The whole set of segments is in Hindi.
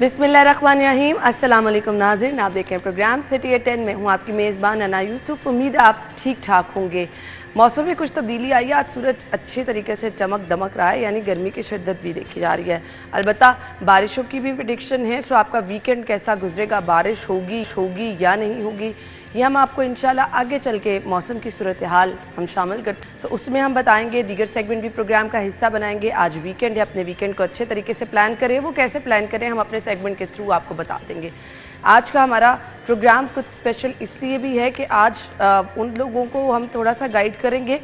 बिस्मिल्लाहिर्रहमानिर्रहीम। अस्सलाम वालेकुम नाज़रीन, आप देखें प्रोग्राम सिटी एट 10 में हूँ आपकी मेज़बान अना यूसुफ। उम्मीद है आप ठीक ठाक होंगे। मौसम में कुछ तब्दीली आई है, आज सूरज अच्छे तरीके से चमक दमक रहा है, यानी गर्मी की शिद्दत भी देखी जा रही है। अलबत्ता बारिशों की भी प्रेडिक्शन है। सो आपका वीकेंड कैसा गुजरेगा, बारिश होगी या नहीं होगी, ये हम आपको इंशाल्लाह आगे चल के मौसम की सूरत हाल हम शामिल कर, तो उसमें हम बताएंगे। दीगर सेगमेंट भी प्रोग्राम का हिस्सा बनाएंगे। आज वीकेंड है, अपने वीकेंड को अच्छे तरीके से प्लान करें। वो कैसे प्लान करें हम अपने सेगमेंट के थ्रू आपको बता देंगे। आज का हमारा प्रोग्राम कुछ स्पेशल इसलिए भी है कि आज उन लोगों को हम थोड़ा सा गाइड करेंगे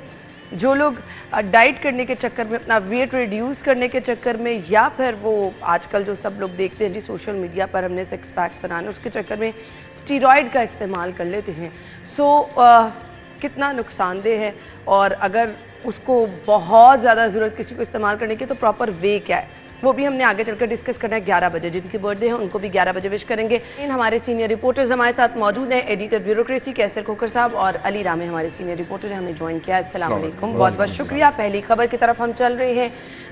जो लोग डाइट करने के चक्कर में, अपना वेट रिड्यूस करने के चक्कर में, या फिर वो आजकल जो सब लोग देखते हैं जी सोशल मीडिया पर हमने सिक्स पैक बनाना, उसके चक्कर में स्टीरॉयड का इस्तेमाल कर लेते हैं। सो कितना नुकसानदेह है, और अगर उसको बहुत ज़्यादा ज़रूरत किसी को इस्तेमाल करने की तो प्रॉपर वे क्या है, वो भी हमने आगे चलकर डिस्कस करना है। 11 बजे जिनकी बर्थडे है उनको भी 11 बजे विश करेंगे। इन हमारे सीनियर रिपोर्टर्स हमारे साथ मौजूद हैं, एडिटर ब्यूरोक्रेसी कैसर खोखर साहब और अली रामे हमारे सीनियर रिपोर्टर हैं, हमें ज्वाइन किया। अस्सलाम वालेकुम, बहुत बहुत शुक्रिया। पहली खबर की तरफ हम चल रहे हैं।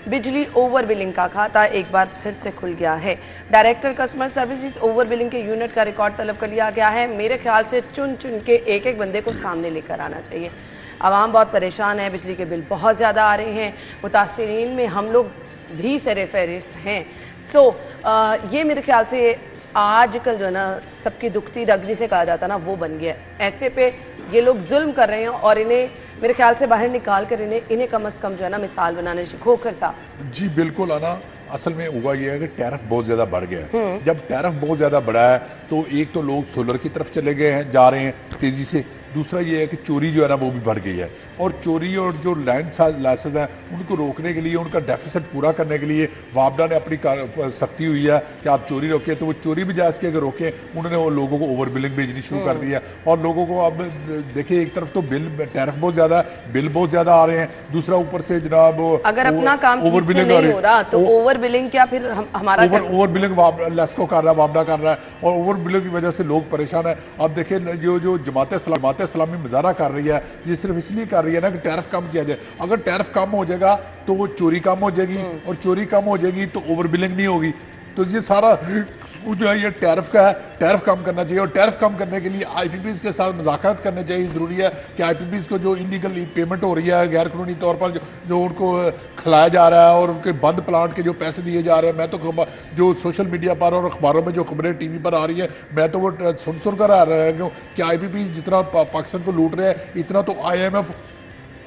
बिजली ओवर बिलिंग का खाता एक बार फिर से खुल गया है। Director customer services over billing के यूनिट का रिकॉर्ड तलब कर लिया गया है। मेरे ख्याल से चुन चुन के एक एक बंदे को सामने लेकर आना चाहिए। आवाम बहुत परेशान है, बिजली के बिल बहुत ज़्यादा आ रहे हैं, मुतासिरीन में हम लोग भी सरे फहरिस्त हैं। सो ये मेरे ख्याल से आजकल जो है ना सबकी दुखती रग जिसे कहा जाता है ना, वो बन गया है। ऐसे पे ये लोग जुल्म कर रहे हैं और इन्हें मेरे ख्याल से बाहर निकाल कर इन्हें कम अज़ कम जो है ना मिसाल बनाने चाहिए। खोखर साहब जी बिल्कुल आना, असल में हुआ ये है कि टैरिफ बहुत ज़्यादा बढ़ गया है। जब टैरिफ बहुत ज़्यादा बढ़ा है तो एक तो लोग सोलर की तरफ चले गए हैं, जा रहे हैं तेज़ी से। दूसरा ये है कि चोरी जो है ना वो भी बढ़ गई है, और चोरी और जो लैंड लाइसेंस हैं उनको रोकने के लिए, उनका डेफिसिट पूरा करने के लिए वापडा ने अपनी सख्ती हुई है कि आप चोरी रोकें, तो वो चोरी भी जायज़ के अगर रोकें, उन्होंने वो लोगों को ओवर बिलिंग भेजनी शुरू कर दी है। और लोगों को अब देखिए, एक तरफ तो बिल टैरिफ बहुत ज़्यादा है, बिल बहुत ज़्यादा आ रहे हैं, दूसरा ऊपर से जनाब अगर अपना काम ओवर बिलिंग नहीं हो रहा तो ओवर बिलिंग क्या फिर हमारा ओवर बिलिंग लेस्को कर रहा है, वापडा कर रहा है, और ओवर बिलिंग की वजह से लोग परेशान है। अब देखिए जो जमात इस्लामी मुजाहरा कर रही है, ये सिर्फ इसलिए कर रही है ना कि टैरिफ कम किया जाए। अगर टैरिफ कम हो जाएगा तो वो चोरी कम हो जाएगी, और चोरी कम हो जाएगी तो ओवर बिलिंग नहीं होगी। तो ये सारा जो है ये टैरिफ का है, टैरिफ कम करना चाहिए। और टैरिफ कम करने के लिए IPPs के साथ मुज़ाकरात करने चाहिए। ज़रूरी है कि IPPs को जो इलीगल पेमेंट हो रही है गैर कानूनी तौर पर, जो उनको खिलाया जा रहा है, और उनके बंद प्लांट के जो पैसे दिए जा रहे हैं, मैं तो जो सोशल मीडिया पर और अखबारों में जो खबरें TV पर आ रही है, मैं तो वो सुन कर आ रहा है कि IPPs जितना पाकिस्तान को लूट रहे हैं, इतना तो IMF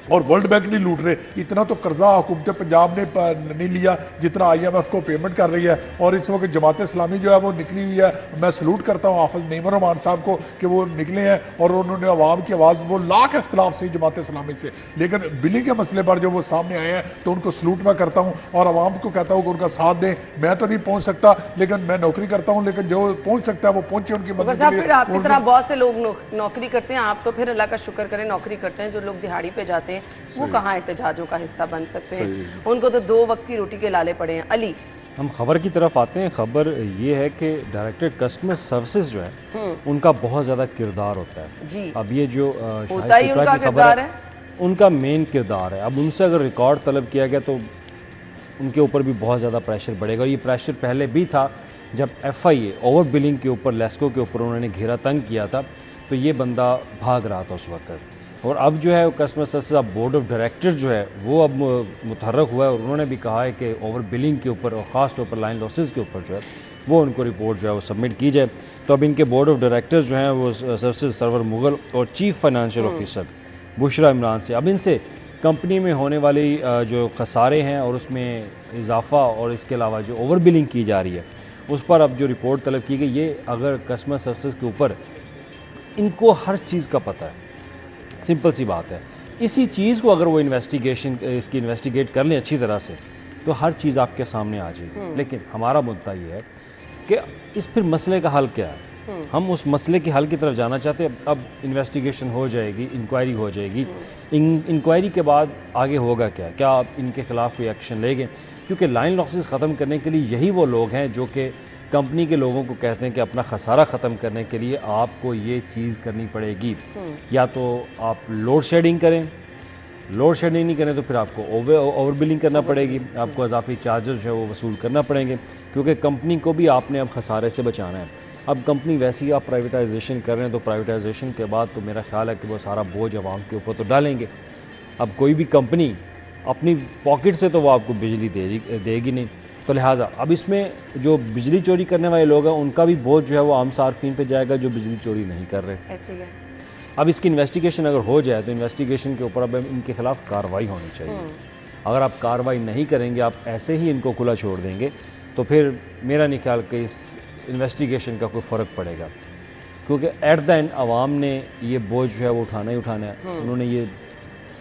और वर्ल्ड बैंक नहीं लूट रहे। इतना तो कर्जा हुकूमत पंजाब ने नहीं लिया जितना IMF को पेमेंट कर रही है। और इस वक्त जमात इस्लामी जो है वो निकली हुई है। मैं सलूट करता हूँ हाफिज नईमुर रहमान साहब को कि वो निकले हैं और उन्होंने अवाम की आवाज़, वो लाख इख्तलाफ से जमात इस्लामी से, लेकिन बिलिंग के मसले पर जो वो सामने आए हैं तो उनको सलूट मैं करता हूँ और आवाम को कहता हूँ कि उनका साथ दें। मैं तो नहीं पहुँच सकता, लेकिन मैं नौकरी करता हूँ, लेकिन जो पहुँच सकता है वो पहुँचे उनकी मदद के लिए। आपकी तरह बहुत से लोग नौकरी करते हैं, आप तो फिर अल्लाह का शुक्र करें नौकरी करते हैं। जो लोग दिहाड़ी पे जाते हैं वो कहाँ एहतजाजों का हिस्सा बन सकते हैं, उनको तो 2 वक्त की रोटी के लाले पड़े हैं। अली, हम खबर की तरफ आते हैं। खबर ये है कि डायरेक्टर कस्टमर सर्विसेज जो है उनका बहुत ज़्यादा किरदार होता है जी। अब ये जो उनका किरदार है, उनका मेन किरदार है। अब उनसे अगर रिकॉर्ड तलब किया गया तो उनके ऊपर भी बहुत ज़्यादा प्रेशर बढ़ेगा। और ये प्रेशर पहले भी था जब FIA ओवर बिलिंग के ऊपर, लेस्को के ऊपर उन्होंने घेरा तंग किया था, तो ये बंदा भाग रहा था उस वक्त। और अब जो है customer service board of director जो है वो अब मुतहर्रक हुआ है, और उन्होंने भी कहा है कि ओवर बिलिंग के ऊपर और ख़ास तौर पर लाइन लॉसेस के ऊपर जो है वो उनको रिपोर्ट जो है वो सबमिट की जाए। तो अब इनके बोर्ड ऑफ डायरेक्टर्स जो हैं वो सर्विसेज सरवर मुगल और chief financial officer Bushra Imran से, अब इनसे कंपनी में होने वाली जो खसारे हैं और उसमें इजाफा और इसके अलावा जो ओवर बिलिंग की जा रही है उस पर अब जो रिपोर्ट तलब की गई। ये अगर कस्टमर सर्विसेज के ऊपर इनको हर चीज़ का पता है, सिंपल सी बात है, इसी चीज़ को अगर वो इसकी इन्वेस्टिगेट कर लें अच्छी तरह से तो हर चीज़ आपके सामने आ जाएगी। लेकिन हमारा मुद्दा ये है कि इस फिर मसले का हल क्या है। हम उस मसले के हल की तरफ जाना चाहते हैं। अब इन्वेस्टिगेशन हो जाएगी, इंक्वायरी हो जाएगी, इंक्वायरी के बाद आगे होगा क्या, क्या आप इनके ख़िलाफ़ कोई एक्शन लेंगे? क्योंकि लाइन लॉसेस ख़त्म करने के लिए यही वो लोग हैं जो कि कंपनी के लोगों को कहते हैं कि अपना खसारा ख़त्म करने के लिए आपको ये चीज़ करनी पड़ेगी, या तो आप लोड शेडिंग करें, लोड शेडिंग नहीं करें तो फिर आपको ओवर बिलिंग करना पड़ेगी, आपको इजाफी चार्जेस जो है वो वसूल करना पड़ेंगे। क्योंकि कंपनी को भी आपने अब खसारे से बचाना है। अब कंपनी वैसे ही आप प्राइवेटाइजेशन कर रहे हैं, तो प्राइवेटाइजेशन के बाद तो मेरा ख्याल है कि वो सारा बोझ आवाम के ऊपर तो डालेंगे। अब कोई भी कंपनी अपनी पॉकेट से तो वो आपको बिजली देगी नहीं, तो लिहाजा अब इसमें जो बिजली चोरी करने वाले लोग हैं उनका भी बोझ जो है वो आम सार्फिन पे जाएगा जो बिजली चोरी नहीं कर रहे। ऐसे ही है। अब इसकी इन्वेस्टिगेशन अगर हो जाए तो इन्वेस्टिगेशन के ऊपर अब इनके खिलाफ कार्रवाई होनी चाहिए। अगर आप कार्रवाई नहीं करेंगे, आप ऐसे ही इनको खुला छोड़ देंगे, तो फिर मेरा नहीं ख्याल कि इस इन्वेस्टिगेशन का कोई फ़र्क पड़ेगा, क्योंकि एट द एंड आवाम ने ये बोझ जो है वो उठाना ही उठाना है। उन्होंने ये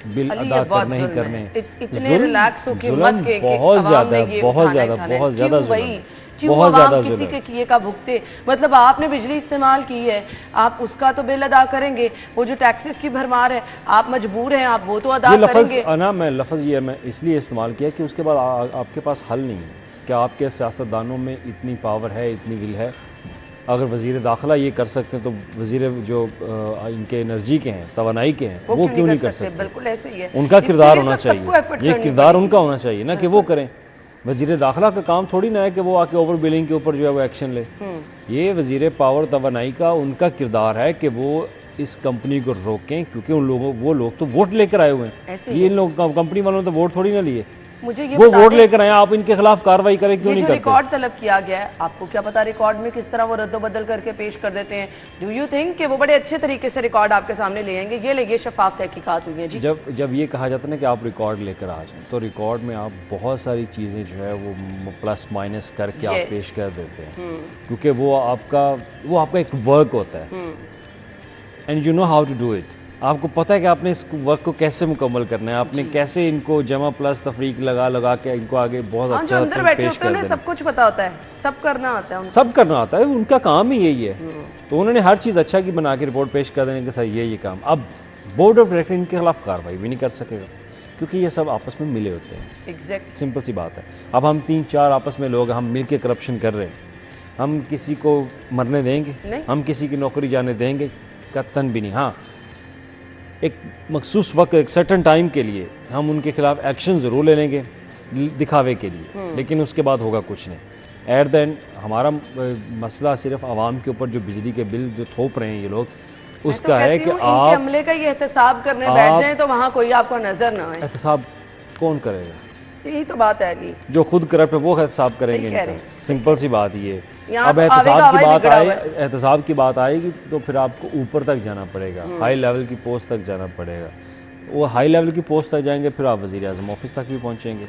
बिल अली, अदा ये बहुत करने ही जुल्म करने है। इतने रिलैक्स होके जुल्म मत के बहुत अवाम ज़्यादा ने ये बहुत उठाना ही ज़्यादा उठाना है। बहुत ज़्यादा क्यों भाई? जुल्म, क्यों बहुत अवाम ज़्यादा किसी जुल्म। के किए का भुगते? मतलब आपने बिजली इस्तेमाल की है, आप उसका तो बिल अदा करेंगे, वो जो टैक्सेस की भरमार है आप मजबूर हैं, आप वो तो अदा ये लफ्ज़ करेंगे। ना मैं लफ्ज़ ये मैं इसलिए इस्तेमाल किया कि उसके बाद आपके पास हल नहीं है। क्या आपके सियासतदानों में इतनी पावर है, इतनी विल है? अगर वज़ीर दाखिला ये कर सकते हैं तो वज़ीर जो इनके एनर्जी के हैं, तवानाई के हैं, वो क्यों नहीं कर सकते? बिल्कुल ऐसे ही है। उनका इसके किरदार लिए होना तो सबको चाहिए, effort ये करनी किरदार पड़ेगी। उनका होना चाहिए ना कि वो करें। वज़ीर दाखिला का काम थोड़ी ना है कि वो आके ओवर बिलिंग के ऊपर जो है वो एक्शन ले। ये वज़ीर पावर तवानाई का उनका किरदार है कि वो इस कंपनी को रोकें, क्योंकि वो लोग तो वोट लेकर आए हुए ऐसे हैं। ये इन लोग कंपनी वालों ने तो वोट थोड़ी ना लिए, मुझे ये वो बता वोट दें, लेकर आए, आप इनके खिलाफ कार्रवाई करें क्यों ये नहीं जो करते? रिकॉर्ड तलब किया गया है, आपको क्या पता रिकॉर्ड में किस तरह वो रद्दोबदल करके पेश कर देते हैं? डू यू थिंक कि वो बड़े अच्छे तरीके से रिकॉर्ड आपके सामने ले आएंगे? ये लेके शफाफ तहकीकात हुई है जी। जब ये कहा जाता है ना कि आप रिकॉर्ड लेकर आ जाएं, तो रिकॉर्ड में आप बहुत सारी चीज़ें जो है वो प्लस माइनस करके आप Yes. पेश कर देते हैं, क्योंकि वो आपका एक वर्क होता है, and you know how to do it. आपको पता है कि आपने इस वर्क को कैसे मुकम्मल करना है, आपने कैसे इनको जमा प्लस तफरीक लगा के इनको आगे बहुत हाँ, जो अच्छा अंदर बैठे पेश होते कर हैं उन्हें देना। सब कुछ पता होता है, सब करना आता है उनको। सब करना आता है, उनका काम ही यही है। तो उन्होंने हर चीज़ अच्छा की बना के रिपोर्ट पेश कर देने के साथ ये काम। अब बोर्ड ऑफ डायरेक्टर इनके खिलाफ कार्रवाई भी नहीं कर सकेगा, क्योंकि ये सब आपस में मिले होते हैं। एग्जैक्ट। सिंपल सी बात है। अब हम 3-4 आपस में लोग, हम मिलके करप्शन कर रहे हैं, हम किसी को मरने देंगे? नहीं। हम किसी की नौकरी जाने देंगे? कतन भी नहीं। हाँ, एक मखसूस वक्त, एक सर्टन टाइम के लिए हम उनके खिलाफ एक्शन ज़रूर ले लेंगे दिखावे के लिए, लेकिन उसके बाद होगा कुछ नहीं। एट द एंड हमारा मसला सिर्फ आवाम के ऊपर जो बिजली के बिल जो थोप रहे हैं ये लोग, उसका है कि इनके आप अमले का ये एहतसाब करने बैठ जाएं तो वहाँ कोई आपको नजर ना आए। एहतसाब कौन करेगा? यही तो बात है अली। जो खुद करप्ट है वो एहतसाब करेंगे सही कह रहे इनका। हैं। सिंपल सी बात ये। यहाँ अब तो एहतसाब आवेगा की हवाई बात बिगड़ा आए, हुआ है। एहतसाब की बात आएगी तो फिर आपको ऊपर तक जाना पड़ेगा, हाई लेवल की पोस्ट तक जाना पड़ेगा। वो हाई लेवल की पोस्ट तक जाएंगे, फिर आप वज़ीर आज़म ऑफिस तक भी पहुँचेंगे।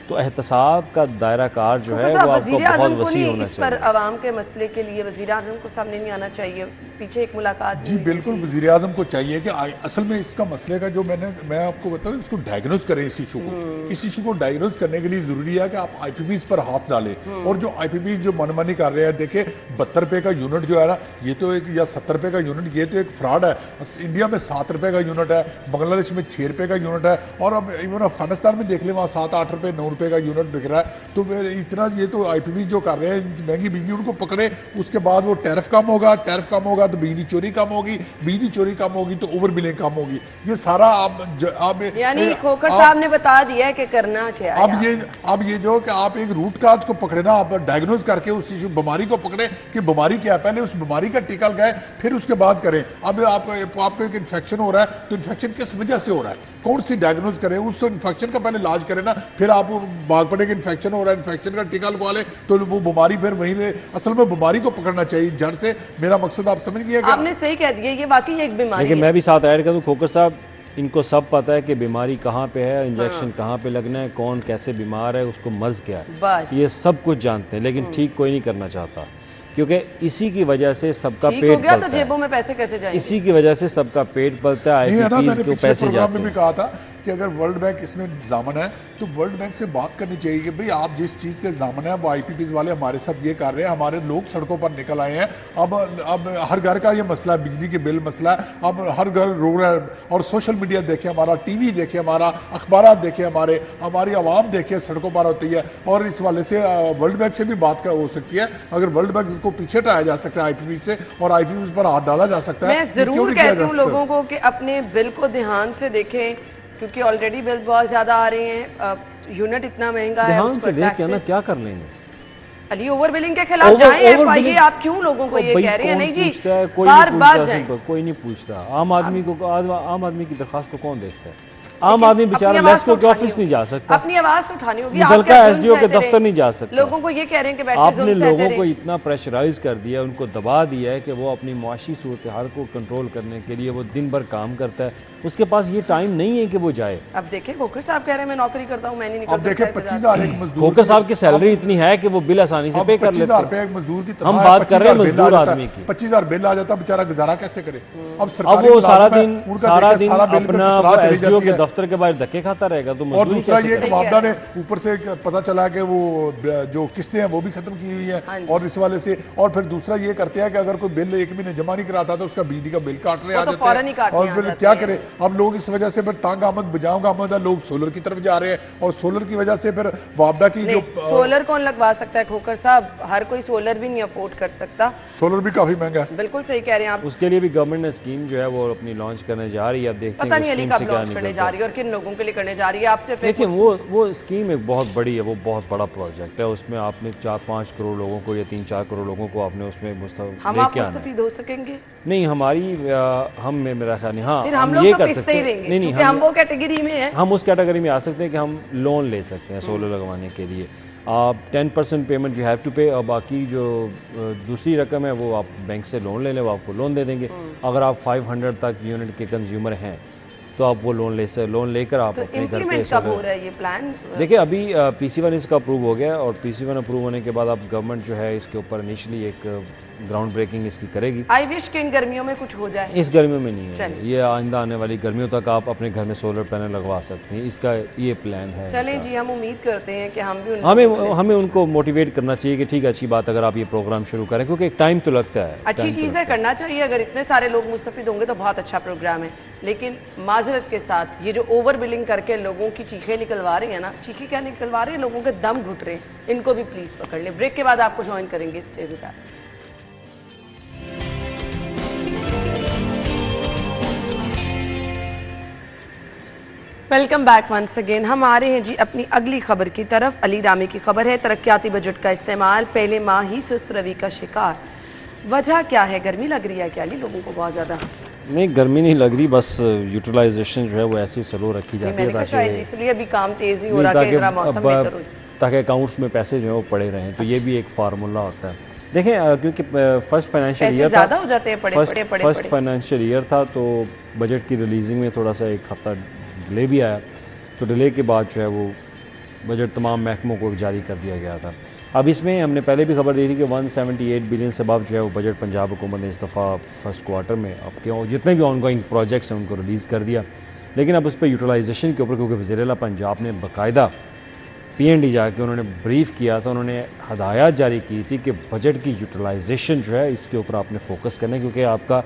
तो एहतसाब का दायरा कार जो है वो आपको बहुत वसी होना इस पर चाहिए। आवाम के मसले के लिए वज़ीर आज़म को सामने नहीं आना चाहिए। पीछे एक मुलाकात जी हुई बिल्कुल, थी। वज़ीर आज़म को चाहिए कि असल में इसका मसले का जो मैं आपको बताऊँ, इसको डायग्नोज करें इस इशू को। इस इशू को डायग्नोज करने के लिए ज़रूरी है कि आप IPPs पर हाथ डालें, और जो IPPs जो मनमानी कर रहे हैं, देखिए 72 रुपये का यूनिट जो है ना, ये तो एक, या 70 रुपये का यूनिट, ये तो एक फ्रॉड है। इंडिया में 7 रुपये का यूनिट है, बांग्लादेश में 6 रुपये का यूनिट है, और अब इवन अफगानिस्तान में देख लें वहाँ 7-8 रुपये 9 रुपये का यूनिट बिक रहा है। तो फिर इतना ये तो IPP जो कर रहे हैं महंगी बिजली, उनको पकड़े, उसके बाद वो टैरिफ कम होगा, टैरिफ कम होगा तो बिजली चोरी कम होगी, बिजली चोरी कम होगी तो ओवर बिलिंग कम होगी। ये सारा आप यानी खोखर साहब ने बता दिया है कि करना क्या है। अब ये जो कि आप एक रूट काज को पकड़े ना, आप डायग्नोज करके उस इशू बीमारी को पकड़े कि बीमारी क्या है, पहले उस बीमारी का टीका लगाए, फिर उसके बाद करें। अब आपको एक इन्फेक्शन हो रहा है तो इन्फेक्शन किस वजह से हो रहा है, कौन सी डायग्नोज करें, उस इन्फेक्शन का पहले इलाज करें ना, फिर आप भाग पड़े कि इन्फेक्शन हो रहा है, इन्फेक्शन का टीका लगवा ले तो वो बीमारी फिर वहीं रहे। असल में बीमारी को पकड़ना चाहिए जड़ से। मेरा मकसद आप समझ गए? आपने सही कह दिया, ये वाकई एक बीमारी लेकिन है। मैं भी साथ ऐड कर दूं, खोकर साहब, इनको सब पता है कि बीमारी कहाँ पे है, इंजेक्शन कहाँ पे लगना है, कौन कैसे बीमार है, उसको मर्ज क्या है, बस ये सब कुछ जानते हैं, लेकिन ठीक कोई नहीं करना चाहता, क्योंकि इसी की वजह से सबका ठीक हो पेट गया तो पलता जेबों है। में पैसे कैसे जाएंगे? इसी की वजह से सबका पेट पलता है, नहीं है ना, IPPs मैंने के पिछले पैसे प्रोग्राम जाते में भी हैं। कहा था कि अगर वर्ल्ड बैंक इसमें जामन है तो वर्ल्ड बैंक से बात करनी चाहिए कि भाई आप जिस चीज़ के जामन है वो IPPs वाले हमारे साथ ये कर रहे हैं, हमारे लोग सड़कों पर निकल आए हैं। अब हर घर का ये मसला है, बिजली के बिल मसला है, अब हर घर रो रहा है। और सोशल मीडिया देखे हमारा, TV देखे हमारा, अखबार देखे हमारी आवाम देखे सड़कों पर होती है। और इस वाले से वर्ल्ड बैंक से भी बात हो सकती है, अगर वर्ल्ड बैंक को पीछे हटाया जा सकता है IPP से, और IPP पर हाथ डाला जा सकता है। मैं ये क्यों जरूर नहीं किया कहती जा हूँ सकता? लोगों को कि अपने बिल को ध्यान से देखें, क्योंकि ऑलरेडी बिल बहुत ज़्यादा आ रहे हैं, यूनिट इतना महंगा है, ध्यान उस से पर देख के ना टैक्सेस। क्या कर लेंगे, अली ओवर बिलिंग के खिलाफ ओवर- जाएं ओवर एफआईए, बिलिंग- आप क्यों लोगों को ये भाई कह रहे हैं? कौन नहीं जी, पूछता है? कोई बार नहीं बार पूछता, जाएं। सिंपल, कोई नहीं पूछता। आम आदमी की दरखास्त को कौन देखता है? आम आदमी अपनी बेचारा आवाज लेस्को तो के उठानी ऑफिस होगी। नहीं जा सकता, अपनी आवाज तो उठानी होगी। आप मुतलका क्या एसडीओ जुल्म के सहते दफ्तर रहे? नहीं जा सकता। लोगों को ये कह रहे हैं कि बैठे आपने जुल्म सहते लोगों रहे। को इतना प्रेशराइज कर दिया, उनको दबा दिया है कि वो अपनी मुआशी सूरत हाल को कंट्रोल करने के लिए वो दिन भर काम करता है, उसके पास ये टाइम नहीं है कि वो जाए। अब देखिए खोखर साहब कह रहे हैं मैं नौकरी करता हूँ, मैं नहीं निकल अब देखें सकता 25,000 एक मजदूर खोकर साहब की सैलरी इतनी है कि वो बिल आसानी से अब पे कर 25,000 लेते रुपए हैं। एक मजदूर की हम तनख्वाह बात कर रहे हैं 25,000 बिल आ मजदूर जाता है, आदमी की। 25,000 बिल आ जाता है, बेचारा गुजारा कैसे करे? अब अब सरकारी वो सारा मुलाजिम है, दिन उनका सारा देखिए दिन सारा बिल पे अपना तनख्वाह चली एसडीओ जाती के है। दफ्तर के बाहर धक्के खाता रहेगा तो और मजदूरी दूसरा कैसे ये कि करेगा? वापडा ने ऊपर से पता चला कि वो जो किस्तें हैं वो भी खत्म की हुई हाँ हैं जी। और इस वाले से, और फिर दूसरा ये करते हैं कि अगर कोई बिल एक महीने जमा नहीं कराता तो उसका बिजली का बिल काटने वो आ तो जाते फौरन ही हैं काटने और आ फिर जाते क्या हैं। करें? अब लोग इस वजह से फिर तंग आमद बजाऊंगा आमद है, लोग सोलर की तरफ जा रहे हैं और सोलर की वजह से फिर वापडा की जो नहीं, सोलर कौन लगवा सकता है खोखर साहब? हर कोई सोलर भी नहीं अफोर्ड कर सकता। सोलर भी काफी महंगा है। बिल्कुल सही कह रहे हैं आप। उसके लिए भी गवर्नमेंट ने स्कीम जो है वो अपनी लॉन्च करने जा रही है। अब देखते पता हैं नहीं कि अली स्कीम कब से क्या लॉन्च करने निकलता जा है। रही है और किन लोगों के लिए करने जा रही है। आपसे फिर देखिए कुछ- वो स्कीम एक बहुत बड़ी है, वो बहुत बड़ा प्रोजेक्ट है। उसमें आपने 4-5 करोड़ लोगों को या 3-4 करोड़ लोगों को आपने उसमें हम आप लेके आना है। मुस्तफीद हो सकेंगे? नहीं हम में मेरा ख्याल नहीं। हाँ फिर हम हम लोग ये तो कर पिसते सकते ही हैं। रहेंगे नहीं नहीं, क्योंकि हम वो कैटेगरी में है। हम उस कैटेगरी में आ सकते हैं कि हम लोन ले सकते हैं सोलर लगवाने के लिए। आप 10% पेमेंट यू हैव टू पे, और बाकी जो दूसरी रकम है वो आप बैंक से लोन ले लें, वो आपको लोन दे देंगे। अगर आप 500 तक यूनिट के कंज्यूमर हैं तो आप वो लोन लेकर आप तो अपने घर पे इम्प्लीमेंट कब हो सोलर। रहा है ये प्लान? देखिए अभी PC1 इसका अप्रूव हो गया है और PC1 अप्रूव होने के बाद अब गवर्नमेंट जो है इसके ऊपर इनिशियली एक ग्राउंड ब्रेकिंग इसकी करेगी। आई विश कि इन गर्मियों में कुछ हो जाए। इस गर्मियों में नहीं है, चलिए। ये आइंदा आने वाली गर्मियों तक आप अपने घर में सोलर पैनल लगवा सकते हैं, इसका ये प्लान है। चलें इनका। जी, हम उम्मीद करते हैं कि हम भी उन हमें उनको मोटिवेट करना चाहिए कि ठीक है, अच्छी बात अगर आप ये प्रोग्राम शुरू करें, क्योंकि एक टाइम तो लगता है। अच्छी चीज़ है, करना चाहिए। अगर इतने सारे लोग मुस्तफिद होंगे तो बहुत अच्छा प्रोग्राम है। लेकिन माजरत के साथ ये जो ओवर बिलिंग करके लोगों की चीखें निकलवा रही है ना, चीखें क्या निकलवा रही है, लोगों के दम घुट रहे हैं, इनको भी प्लीज़ पकड़ लें। ब्रेक के बाद आपको ज्वाइन करेंगे। Stay with us. Welcome back once again. हम आ रहे हैं जी अपनी अगली खबर की तरफ। अली रामी की खबर है, तरक्याती बजट का इस्तेमाल पहले माह ही सुस्त रवि का शिकार। वजह क्या है? गर्मी लग रही है क्या अली लोगों को बहुत ज़्यादा? नहीं, गर्मी नहीं लग रही, बस यूटिलाइजेशन जो है वो ऐसे स्लो रखी जाती मैंने है कहा शायद ताकि इसलिए अभी काम तेज़ नहीं हो रहा कि जरा मौसम बेहतर हो जाए। ताकि अकाउंट्स में पैसे जो है वो पड़े रहें, तो ये भी एक फार्मूला होता है। देखें क्योंकि फर्स्ट फाइनेंशियल पैसे ईयर ज़्यादा हो जाते हैं पड़े पड़े पड़े फर्स्ट पड़े। फाइनेंशियल ईयर था तो बजट की रिलीजिंग में थोड़ा सा एक हफ्ता डिले भी आया, तो डिले के बाद जो है वो बजट तमाम महकमों को जारी कर दिया गया था। अब इसमें हमने पहले भी खबर दी थी कि 178 बिलियन से अबव जो है वो बजट पंजाब हुकूमत ने इस दफ़ा फर्स्ट क्वार्टर में अब क्यों जितने भी ऑनगोइंग प्रोजेक्ट्स हैं उनको रिलीज़ कर दिया। लेकिन अब उस पर यूटिलाइजेशन के ऊपर, क्योंकि वज़ीर आला पंजाब ने बाकायदा PND जाके उन्होंने ब्रीफ किया था, उन्होंने हदायत जारी की थी कि बजट की यूटिलाइजेशन जो है इसके ऊपर आपने फोकस करना है, क्योंकि आपका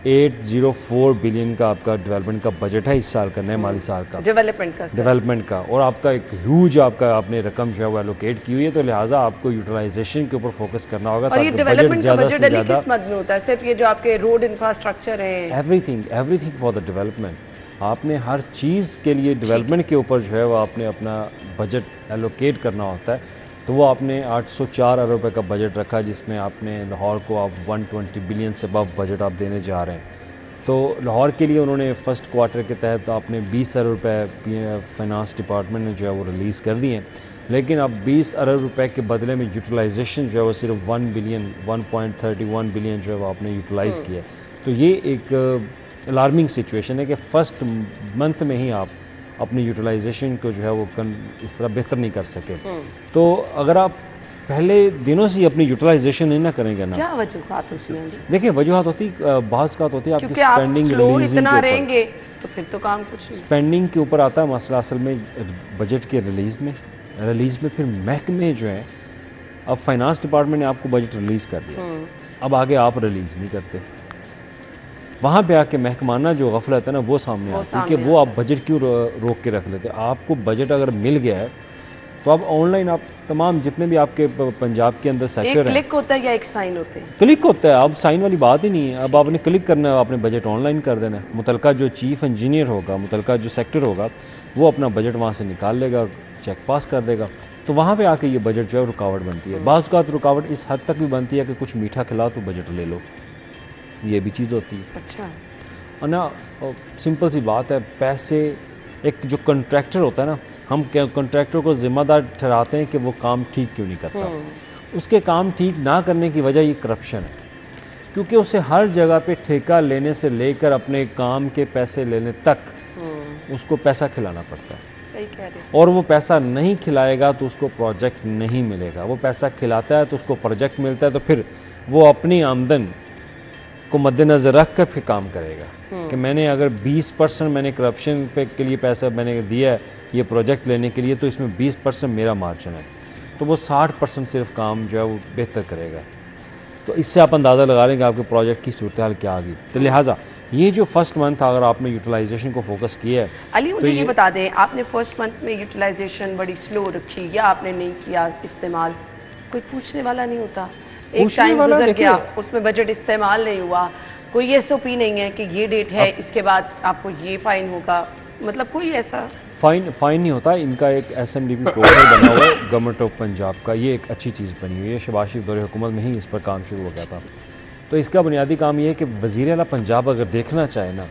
804 बिलियन का आपका डेवलपमेंट का बजट है इस साल का, नए माली साल का डेवलपमेंट का, और आपका एक ह्यूज आपने रकम जो है वो एलोकेट की हुई है, तो लिहाजा आपको यूटिलाइजेशन के ऊपर फोकस करना होगा और ये ताकि बजट डेवलपमेंट का ज़्यादा बजट से अली ज़्यादा किस मद में होता है? सिर्फ ये जो आपके रोड इंफ्रास्ट्रक्चर है? Everything for the development. आपने हर चीज़ के लिए डेवलपमेंट के ऊपर जो है वो आपने अपना बजट एलोकेट करना होता है। तो वो आपने 804 अरब रुपए का बजट रखा, जिसमें आपने लाहौर को आप 120 बिलियन से अबव बजट आप देने जा रहे हैं। तो लाहौर के लिए उन्होंने फर्स्ट क्वार्टर के तहत आपने 20 अरब रुपए फाइनेंस डिपार्टमेंट ने जो है वो रिलीज़ कर दिए हैं, लेकिन अब 20 अरब रुपए के बदले में यूटिलाइजेशन जो है वो सिर्फ 1.31 बिलियन जो है वो आपने यूटिलाइज़ किया है। तो ये एक अलार्मिंग सिचुएशन है कि फर्स्ट मंथ में ही आप अपनी यूटिलाइजेशन को जो है वो इस तरह बेहतर नहीं कर सके। तो अगर आप पहले दिनों से ही अपनी यूटिलाइजेशन नहीं ना करेंगे ना, क्या वजूहात उसमें? देखिए वजूहत होती बात होती है आपकी क्योंकि आप स्पेंडिंग फ्लो रिलीजिंग इतना के ऊपर। रहेंगे तो फिर तो काम कुछ नहीं। स्पेंडिंग के ऊपर आता है मसला असल में बजट के रिलीज़ में फिर महकमे जो है, अब फाइनेंस डिपार्टमेंट ने आपको बजट रिलीज़ कर दिया, अब आगे आप रिलीज़ नहीं करते, वहाँ पे आके महकमाना जो गफलत है ना वो सामने आती है कि वो आप बजट क्यों रोक के रख लेते। आपको बजट अगर मिल गया है तो अब ऑनलाइन आप तमाम जितने भी आपके पंजाब के अंदर एक सेक्टर हैं, क्लिक होता है या एक साइन होते हैं? क्लिक होता है। अब साइन वाली बात ही नहीं है, अब आपने क्लिक करना है, आपने बजट ऑनलाइन कर देना है। मुतलका जो चीफ इंजीनियर होगा, मुतलका जो सेक्टर होगा, वो अपना बजट वहाँ से निकाल लेगा और चेक पास कर देगा। तो वहाँ पे आके ये बजट जो है रुकावट बनती है। बाज़ औक़ात रुकावट इस हद तक भी बनती है कि कुछ मीठा खिलाओ तो बजट ले लो, ये भी चीज़ होती है। अच्छा। और ना सिंपल सी बात है, पैसे एक जो कॉन्ट्रैक्टर होता है ना, हम कॉन्ट्रैक्टर को ज़िम्मेदार ठहराते हैं कि वो काम ठीक क्यों नहीं करता। उसके काम ठीक ना करने की वजह ये करप्शन है, क्योंकि उसे हर जगह पे ठेका लेने से लेकर अपने काम के पैसे लेने तक उसको पैसा खिलाना पड़ता है। सही कह रहे और वो पैसा नहीं खिलाएगा तो उसको प्रोजेक्ट नहीं मिलेगा। वो पैसा खिलाता है तो उसको प्रोजेक्ट मिलता है, तो फिर वो अपनी आमदन को मद्देनज़र रख कर फिर काम करेगा कि मैंने अगर 20% मैंने करप्शन पे के लिए पैसा मैंने दिया है ये प्रोजेक्ट लेने के लिए, तो इसमें 20% मेरा मार्जिन है, तो वो 60% सिर्फ काम जो है वो बेहतर करेगा। तो इससे आप अंदाज़ा लगा लें कि आपके प्रोजेक्ट की सूरत हाल क्या आ गई। तो लिहाजा ये जो फर्स्ट मंथ था, अगर आपने यूटिलाइजेशन को फोकस किया है। अली मुझे ये बता दें, आपने फर्स्ट मंथ में यूटिलाइजेशन बड़ी स्लो रखी या आपने नहीं किया इस्तेमाल, कोई पूछने वाला नहीं होता। एक टाइम गुजर गया, उसमें बजट इस्तेमाल नहीं हुआ, कोई एसओपी नहीं है कि ये डेट है इसके बाद आपको ये फाइन होगा, मतलब कोई ऐसा फाइन नहीं होता। इनका एक SMDP पोर्टल बना हुआ है गवर्नमेंट ऑफ पंजाब का, ये एक अच्छी चीज़ बनी हुई है। शहबाज शरीफ दौरे हुकूमत में ही इस पर काम शुरू हो गया था। तो इसका बुनियादी काम ये है कि वज़ीर आला पंजाब अगर देखना चाहे ना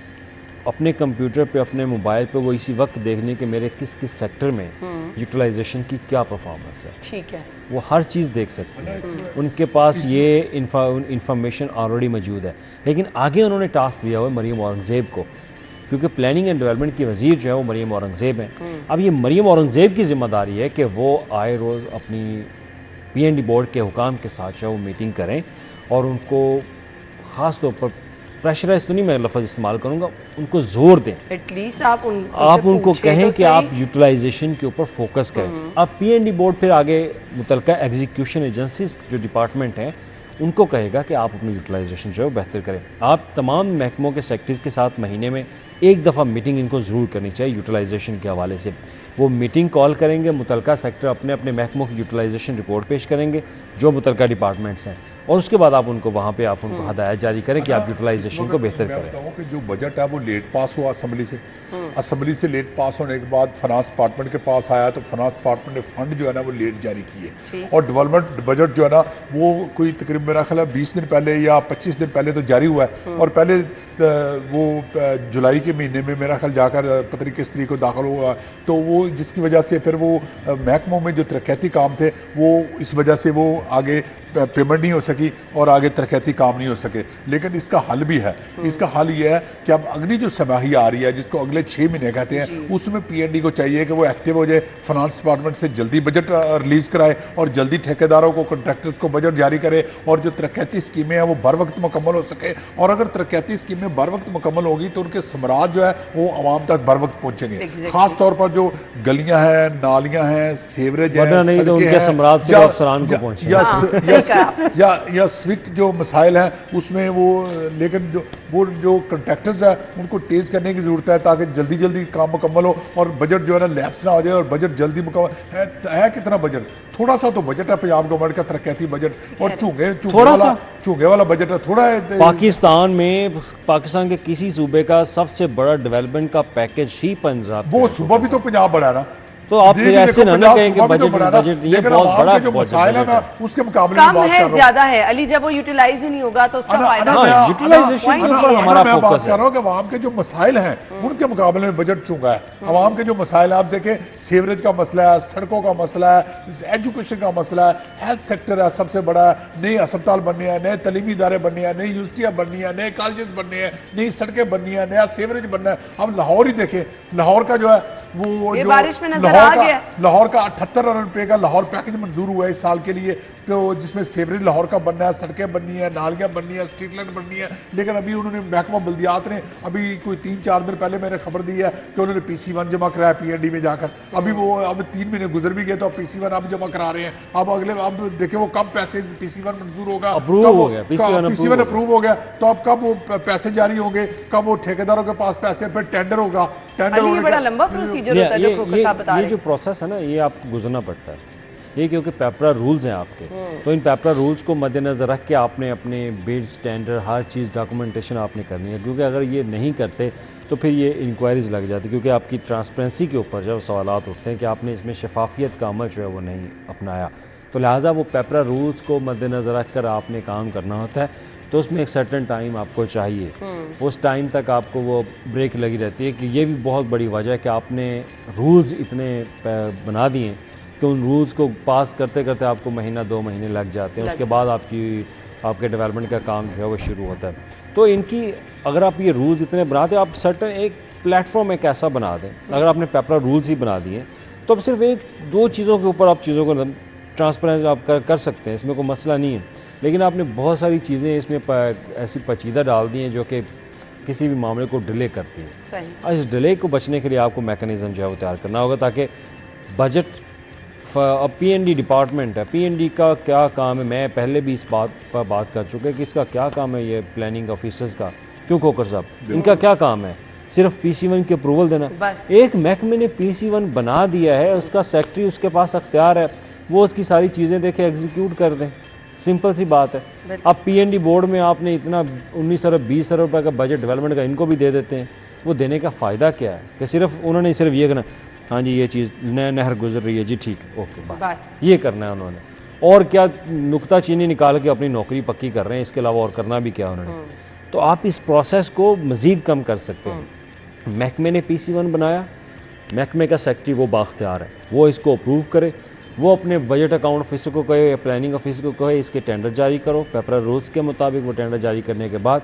अपने कंप्यूटर पे, अपने मोबाइल पे, वो इसी वक्त देखने कि मेरे किस किस सेक्टर में यूटिलाइजेशन की क्या परफॉर्मेंस है, ठीक है, वो हर चीज़ देख सकते हैं। उनके पास ये इंफॉर्मेशन ऑलरेडी मौजूद है। लेकिन आगे उन्होंने टास्क दिया हुआ है मरीम औरंगज़ेब को, क्योंकि प्लानिंग एंड डेवलपमेंट की वज़ीर जो है वो मरीम औरंगज़ेब हैं। अब ये मरीम औरंगज़ेब की ज़िम्मेदारी है कि वो आए रोज़ अपनी PND बोर्ड के हुकाम के साथ जो है वो मीटिंग करें और उनको ख़ास तौर पर प्रेशराइज तो नहीं मैं लफ्ज़ इस्तेमाल करूँगा, उनको ज़ोर दें। एटलीस्ट आप उनको कहें कि आप यूटिलाइजेशन के ऊपर फोकस करें। अब PND बोर्ड फिर आगे मुतलका एग्जीक्यूशन एजेंसीज जो डिपार्टमेंट हैं उनको कहेगा कि आप अपनी यूटिलाइजेशन जो है बेहतर करें। आप तमाम महकमों के सेक्टर्स के साथ महीने में एक दफ़ा मीटिंग इनको ज़रूर करनी चाहिए यूटिलाइजेशन के हवाले से। वो मीटिंग कॉल करेंगे, मुतलका सेक्टर अपने अपने महकमों की यूटिलाइजेशन रिपोर्ट पेश करेंगे जो मुतलका डिपार्टमेंट्स हैं, और उसके बाद आप उनको वहाँ पे आप उनको हदायत जारी करें कि आप यूटिलाइजेशन को बेहतर करें। मैं बताऊं कि जो बजट है वो लेट पास हुआ असेंबली से लेट पास होने के बाद फाइनेंस डिपार्टमेंट के पास आया, तो फाइनेंस डिपार्टमेंट ने फंड जो है ना वो लेट जारी किए, और डेवलपमेंट बजट जो है ना वो कोई तकरीबन मेरा ख्याल है 20 दिन पहले या 25 दिन पहले तो जारी हुआ है, और पहले वो जुलाई के महीने में मेरा ख्याल जाकर पता नहीं किस तरीके को दाखिल हुआ, तो वो जिसकी वजह से फिर वो महकमों में जो तरक्याती काम थे वो इस वजह से वो आगे पेमेंट नहीं हो सकी और आगे तरक्याती काम नहीं हो सके। लेकिन इसका हल भी है। इसका हल ये है कि अब अगली जो समाही आ रही है जिसको अगले 6 महीने कहते हैं, उसमें PND को चाहिए कि वो एक्टिव हो जाए, फाइनेंस डिपार्टमेंट से जल्दी बजट रिलीज कराए और जल्दी ठेकेदारों को, कॉन्ट्रैक्टर्स को बजट जारी करे, और जो तरक्याती स्कीमें हैं वो बर वक्त मुकम्मल हो सके। और अगर तरक्याती स्कीमें बर वक्त मुकम्मल होगी तो उनके समराज जो है वो आवाम तक बर वक्त पहुँचेंगे। खास तौर पर जो गलियाँ हैं, नालियाँ हैं, सेवरेज या स्विक जो मसाइल हैं उसमें वो, लेकिन जो कॉन्ट्रैक्टर्स हैं उनको तेज करने की जरूरत है ताकि जल्दी जल्दी काम मुकम्मल हो और बजट जो है ना लैप्स ना हो जाए, और बजट जल्दी मुकम्मल है। कितना बजट, थोड़ा सा तो बजट है पंजाब गवर्नमेंट का तरक्याती बजट, और चूंगे वाला बजट है, थोड़ा है। पाकिस्तान के किसी सूबे का सबसे बड़ा डेवलपमेंट का पैकेज ही पंजाब, वो सूबा भी तो पंजाब बड़ा है ना, तो आप फिर ऐसे ना कहें कि बजट ये बहुत बड़ा जो मसाइल है मैं उसके मुकाबले में बात कर रहा हूं। ज्यादा है अली, जब वो यूटिलाइज ही नहीं होगा तो उसका फायदा है। यूटिलाइजेशन के ऊपर हमारा मैं बात कर रहा हूं कि आवाम के जो मसाइल हैं उनके मुकाबले में बजट चूंगा है। आवाम के जो मसाइल आप देखें, सीवरेज का मसला है, सड़कों का मसला है, एजुकेशन का मसला है, हेल्थ सेक्टर है सबसे बड़ा, नए अस्पताल बनने हैं, नए तलीमी इदारे बनने हैं, नई यूनिवर्सिटियां बननी है, नए कॉलेजेस बनने हैं, नई सड़कें बननी है, नया सीवरेज बनना है। अब लाहौर ही देखें, लाहौर का जो है वो जो लाहौर का 78 अरब रुपए का लाहौर पैकेज मंजूर हुआ है इस साल के लिए, तो जिसमें सेवरेज लाहौर का बनना है, सड़कें बननी है, नालियाँ बननी है, स्ट्रीट लाइट बननी है। लेकिन अभी उन्होंने महकमा बल्दियात ने अभी कोई 3-4 दिन पहले मैंने खबर दी है कि उन्होंने PC1 जमा कराया PND में जाकर। अभी वो अब 3 महीने गुजर भी गए तो PC1 अब जमा करा रहे हैं। अब देखे वो कब पैसे PC1 मंजूर होगा, PC1 अप्रूव हो गया तो अब कब वो पैसे जारी होंगे, कब वो ठेकेदारों के पास पैसे, फिर टेंडर होगा। ये बड़ा लंबा प्रोसीजर होता है जो प्रोफेसर साहब बता रहे हैं। ये जो प्रोसेस है ना ये आपको गुजरना पड़ता है, ये क्योंकि पेपरा रूल्स हैं आपके, तो इन पेपरा रूल्स को मद्देनज़र रख के आपने अपने बिड स्टैंडर्ड हर चीज़ डॉक्यूमेंटेशन आपने करनी है, क्योंकि अगर ये नहीं करते तो फिर ये इंक्वायरीज़ लग जाती, क्योंकि आपकी ट्रांसपेरेंसी के ऊपर जब सवालात उठते हैं कि आपने इसमें शफाफियत का अमल जो है वो नहीं अपनाया, तो लिहाजा वो पेपरा रूल्स को मद्देनज़र रख कर आपने काम करना होता है। तो उसमें एक सर्टन टाइम आपको चाहिए, उस टाइम तक आपको वो ब्रेक लगी रहती है। कि ये भी बहुत बड़ी वजह है कि आपने रूल्स इतने बना दिए कि उन रूल्स को पास करते करते आपको महीना 2 महीने लग जाते हैं, उसके बाद आपके डेवलपमेंट का काम जो है वो शुरू होता है। तो इनकी अगर आप ये रूल्स इतने बनाते, आप सर्टन एक प्लेटफॉर्म एक ऐसा बना दें, अगर आपने पेपरा रूल्स ही बना दिए तो अब सिर्फ 1-2 चीज़ों के ऊपर आप चीज़ों को ट्रांसपेरेंस आप कर सकते हैं, इसमें कोई मसला नहीं है। लेकिन आपने बहुत सारी चीज़ें इसमें ऐसी पेचीदा डाल दी हैं जो कि किसी भी मामले को डिले करती हैं। और इस डिले को बचने के लिए आपको मैकेनिज़्म जो है वो तैयार करना होगा, ताकि बजट अब पीएनडी डिपार्टमेंट है, पीएनडी का क्या काम है, मैं पहले भी इस बात पर बात कर चुका है कि इसका क्या काम है, ये प्लानिंग ऑफिसर्स का। क्यों खोकर साहब, इनका क्या काम है? सिर्फ PC1 की अप्रूवल देना। एक महकमे ने PC1 बना दिया है, उसका सेक्रेटरी उसके पास अख्तियार है, वो उसकी सारी चीज़ें देखे एग्जीक्यूट कर दें, सिंपल सी बात है। अब पीएनडी बोर्ड में आपने इतना 19 अरब 20 अरब रुपये का बजट डेवलपमेंट का इनको भी दे देते हैं, वो देने का फ़ायदा क्या है? कि सिर्फ उन्होंने सिर्फ ये करना, हाँ जी ये चीज़ नहर गुजर रही है जी, ठीक ओके बस ये करना है उन्होंने, और क्या नुक्ता चीनी निकाल के अपनी नौकरी पक्की कर रहे हैं, इसके अलावा और करना भी क्या उन्होंने। तो आप इस प्रोसेस को मज़ीद कम कर सकते हैं। महकमे ने PC1 बनाया, महकमे का सेक्रेटरी वो बाख्तियार है, वो इसको अप्रूव करे, वो अपने बजट अकाउंट ऑफिसर को कहे या प्लानिंग ऑफिसर को कहे इसके टेंडर जारी करो, पेपरा रूल्स के मुताबिक वो टेंडर जारी करने के बाद